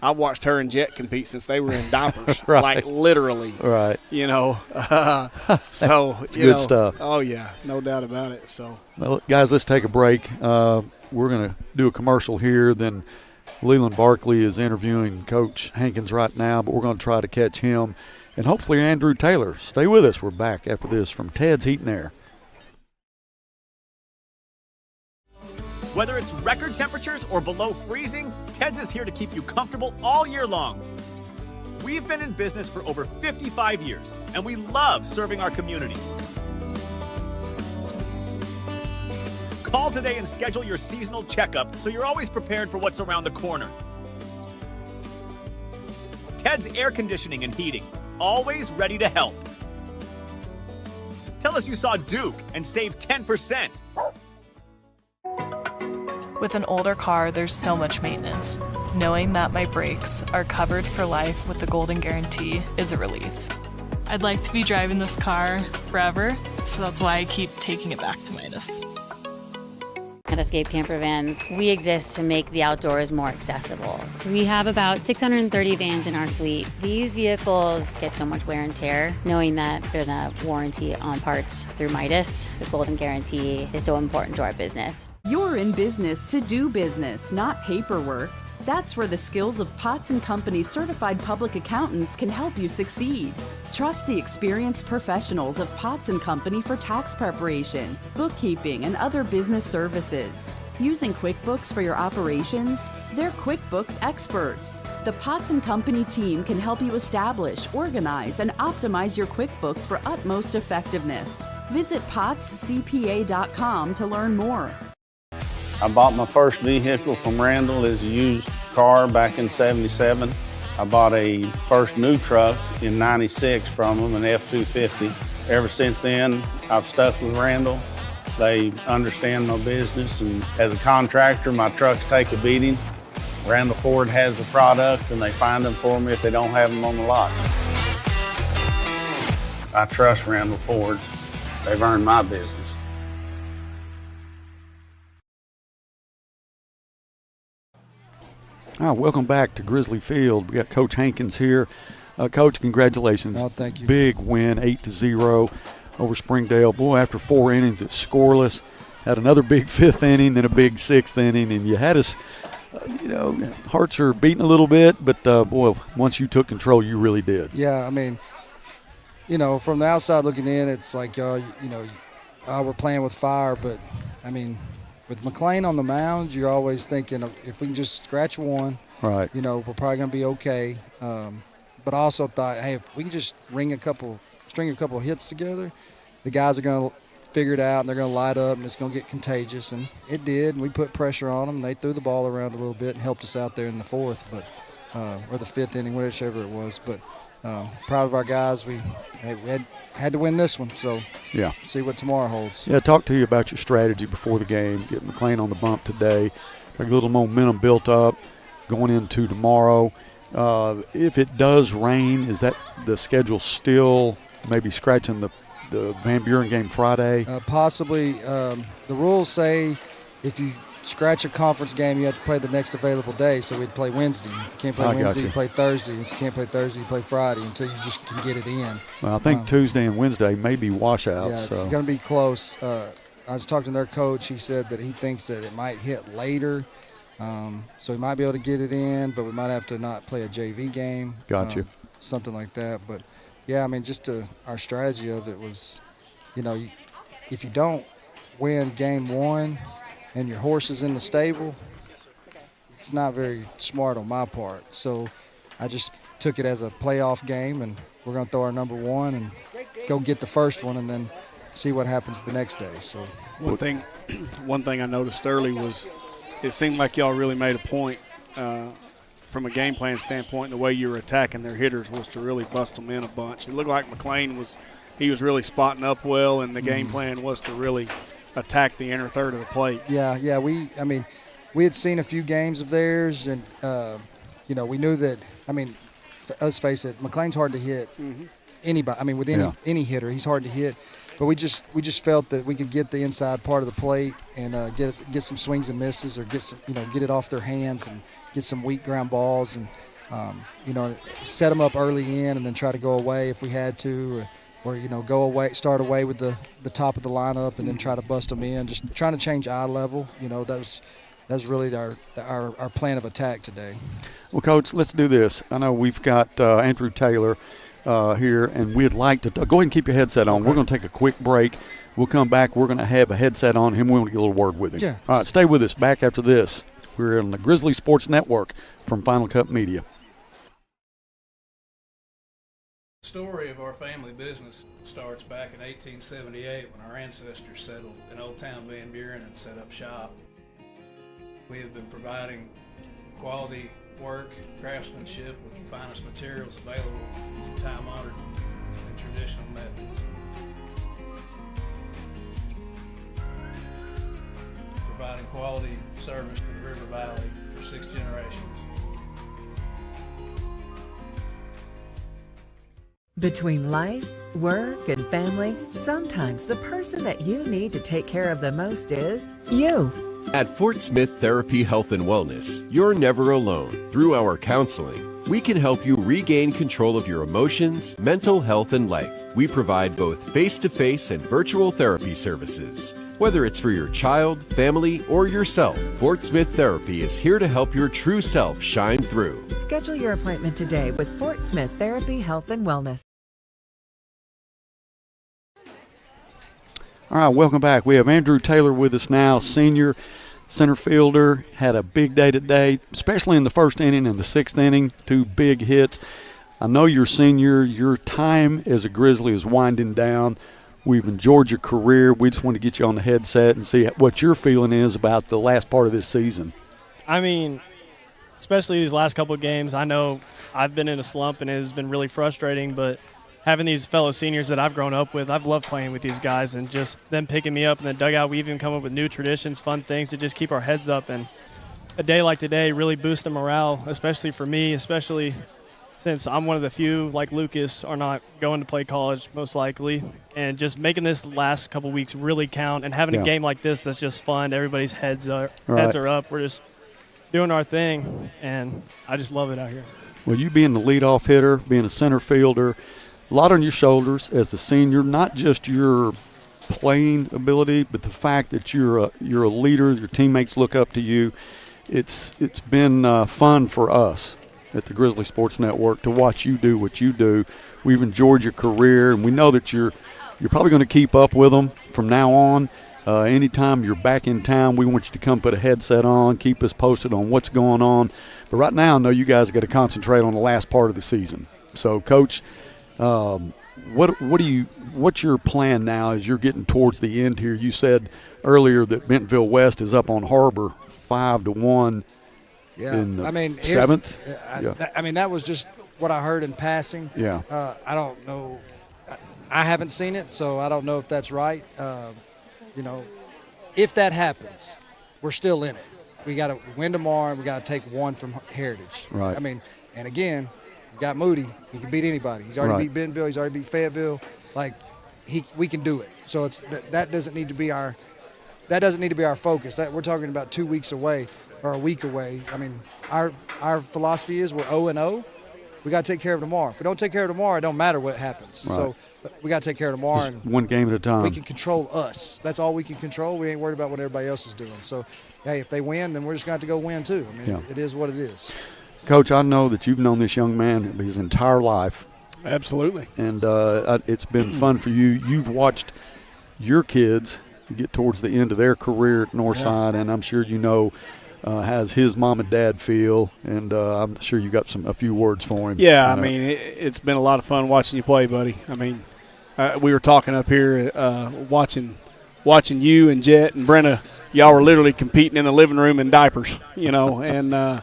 I watched her and Jet compete since they were in diapers, right. Like literally. Right. You know, so it's good stuff. Oh yeah, no doubt about it. So, well, guys, let's take a break. We're going to do a commercial here. Then Leland Barkley is interviewing Coach Hankins right now, but we're going to try to catch him and hopefully Andrew Taylor. Stay with us. We're back after this from Ted's Heat and Air. Whether it's record temperatures or below freezing, Ted's is here to keep you comfortable all year long. We've been in business for over 55 years, and we love serving our community. Call today and schedule your seasonal checkup so you're always prepared for what's around the corner. Ted's Air Conditioning and Heating, always ready to help. Tell us you saw Duke and save 10%. With an older car, there's so much maintenance. Knowing that my brakes are covered for life with the Golden Guarantee is a relief. I'd like to be driving this car forever, so that's why I keep taking it back to Midas. At Escape Camper Vans, we exist to make the outdoors more accessible. We have about 630 vans in our fleet. These vehicles get so much wear and tear. Knowing that there's a warranty on parts through Midas, the Golden Guarantee is so important to our business. You're in business to do business, not paperwork. That's where the skills of Potts & Company certified public accountants can help you succeed. Trust the experienced professionals of Potts & Company for tax preparation, bookkeeping, and other business services. Using QuickBooks for your operations? They're QuickBooks experts. The Potts & Company team can help you establish, organize, and optimize your QuickBooks for utmost effectiveness. Visit pottscpa.com to learn more. I bought my first vehicle from Randall as a used car back in '77. I bought a first new truck in '96 from them, an F-250. Ever since then, I've stuck with Randall. They understand my business, and as a contractor, my trucks take a beating. Randall Ford has the product, and they find them for me if they don't have them on the lot. I trust Randall Ford. They've earned my business. All right, welcome back to Grizzly Field. We got Coach Hankins here. Coach, congratulations. Oh, thank you. Big win, 8-0 over Springdale. Boy, after 4 innings, it's scoreless. Had another big 5th inning, then a big 6th inning, and you had us, hearts are beating a little bit, but, boy, once you took control, you really did. Yeah, I mean, from the outside looking in, it's like, we're playing with fire, but, I mean, with McLean on the mound, you're always thinking if we can just scratch one, right? We're probably going to be okay. But I also thought, hey, if we can just string a couple of hits together, the guys are going to figure it out and they're going to light up and it's going to get contagious. And it did. And we put pressure on them. They threw the ball around a little bit and helped us out there in the 4th, or the 5th inning, whichever it was. But proud of our guys. We had to win this one, so yeah. See what tomorrow holds. Yeah, talk to you about your strategy before the game. Get McLean on the bump today. A little momentum built up going into tomorrow. If it does rain, is that the schedule still maybe scratching the Van Buren game Friday? Possibly. The rules say if you scratch a conference game, you have to play the next available day, so we'd play Wednesday. If you can't play Wednesday, you play Thursday. If you can't play Thursday, you play Friday until you just can get it in. Well, I think Tuesday and Wednesday may be washouts. Yeah, it's going to be close. I was talking to their coach. He said that he thinks that it might hit later So we might be able to get it in, but we might have to not play a JV game. Gotcha. Something like that. But, yeah, I mean, just our strategy of it was, if you don't win game one and your horse is in the stable, it's not very smart on my part. So I just took it as a playoff game, and we're going to throw our number one and go get the first one and then see what happens the next day. So one thing I noticed early was it seemed like y'all really made a point from a game plan standpoint. The way you were attacking their hitters was to really bust them in a bunch. It looked like McLean was really spotting up well, and the game plan was to really attack the inner third of the plate. Yeah. We had seen a few games of theirs, and we knew that. I mean, let's face it, McLean's hard to hit. Anybody. I mean, with any hitter, he's hard to hit. But we just felt that we could get the inside part of the plate and get some swings and misses, or get it off their hands and get some weak ground balls, and set them up early in and then try to go away if we had to, or go away, start away with the top of the lineup and then try to bust them in. Just trying to change eye level. That was really our plan of attack today. Well, Coach, let's do this. I know we've got Andrew Taylor here, and we'd like to go ahead and keep your headset on. Okay. We're going to take a quick break. We'll come back. We're going to have a headset on him. We want to get a little word with him. Yeah. All right, stay with us. Back after this. We're on the Grizzly Sports Network from Final Cut Media. The story of our family business starts back in 1878 when our ancestors settled in Old Town Van Buren and set up shop. We have been providing quality work, craftsmanship with the finest materials available using time-honored and traditional methods. Providing quality service to the River Valley for 6 generations. Between life, work, and family, sometimes the person that you need to take care of the most is you. At Fort Smith Therapy Health and Wellness, you're never alone. Through our counseling, we can help you regain control of your emotions, mental health, and life. We provide both face-to-face and virtual therapy services. Whether it's for your child, family, or yourself, Fort Smith Therapy is here to help your true self shine through. Schedule your appointment today with Fort Smith Therapy Health and Wellness. All right, welcome back. We have Andrew Taylor with us now, senior center fielder. Had a big day today, especially in the first inning and the 6th inning, 2 big hits. I know you're senior. Your time as a Grizzly is winding down. We've enjoyed your career. We just want to get you on the headset and see what your feeling is about the last part of this season. I mean, especially these last couple of games, I know I've been in a slump and it has been really frustrating, but having these fellow seniors that I've grown up with, I've loved playing with these guys, and just them picking me up in the dugout. We've even come up with new traditions, fun things to just keep our heads up. And a day like today really boosts the morale, especially for me, especially since I'm one of the few, like Lucas, are not going to play college most likely. And just making this last couple weeks really count, and having a game like this that's just fun. Everybody's heads are up. We're just doing our thing, and I just love it out here. Well, you being the leadoff hitter, being a center fielder, a lot on your shoulders as a senior, not just your playing ability, but the fact that you're a leader, your teammates look up to you. It's been fun for us at the Grizzly Sports Network to watch you do what you do. We've enjoyed your career, and we know that you're probably going to keep up with them from now on. Anytime you're back in town, we want you to come put a headset on, keep us posted on what's going on. But right now, I know you guys got to concentrate on the last part of the season. So, Coach, what's your plan now as you're getting towards the end here? You said earlier that Bentonville West is up on Harbor 5-1 in the 7th. I mean, that was just what I heard in passing. Yeah. I don't know. I haven't seen it, so I don't know if that's right. If that happens, we're still in it. We got to win tomorrow, and we got to take 1 from Heritage. Right. I mean, and again, we got Moody. He can beat anybody. He's already beat Bentonville. He's already beat Fayetteville. We can do it. So that doesn't need to be our focus. We're talking about 2 weeks away or a week away. I mean, our philosophy is we're 0-0, we got to take care of tomorrow. If we don't take care of tomorrow, it don't matter what happens. Right. So we got to take care of tomorrow. And one game at a time. We can control us. That's all we can control. We ain't worried about what everybody else is doing. So, hey, if they win, then we're just going to have to go win too. I mean, it is what it is. Coach, I know that you've known this young man his entire life. Absolutely. And it's been fun for you. You've watched your kids get towards the end of their career at Northside, and I'm sure you know how's his mom and dad feel, and I'm sure you got a few words for him. Yeah, I mean, it's been a lot of fun watching you play, buddy. I mean, we were talking up here watching you and Jet and Brenna. Y'all were literally competing in the living room in diapers, you know, and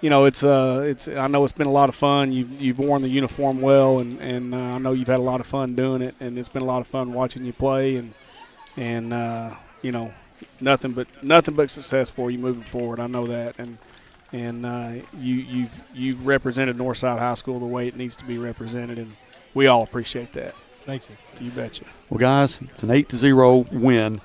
you know, it's I know it's been a lot of fun. You've worn the uniform well, and I know you've had a lot of fun doing it, and it's been a lot of fun watching you play, and you know, nothing but success for you moving forward. I know that, and you've represented Northside High School the way it needs to be represented, and we all appreciate that. Thank you. You betcha. Well, guys, it's an 8-0 win.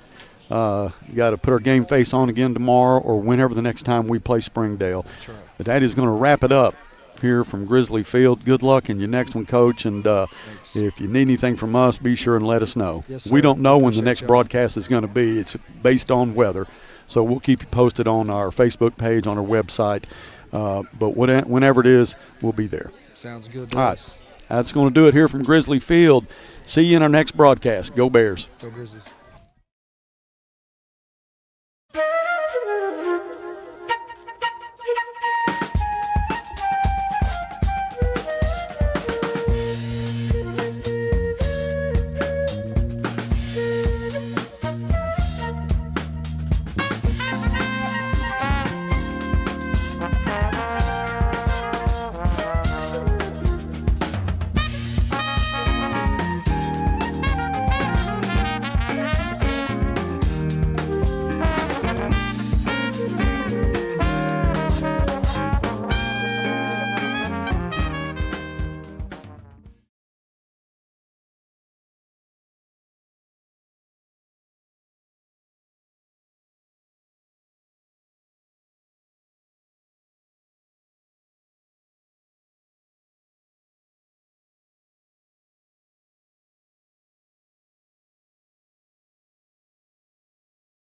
You got to put our game face on again tomorrow or whenever the next time we play Springdale. That's right. But that is going to wrap it up here from Grizzly Field. Good luck in your next one, Coach. And if you need anything from us, be sure and let us know. Yes, sir. We don't know when the Appreciate next y'all. broadcast is going to be. It's based on weather. So we'll keep you posted on our Facebook page, on our website. But whenever it is, we'll be there. Sounds good to All us. right. That's going to do it here from Grizzly Field. See you in our next broadcast. Go Bears. Go Grizzlies.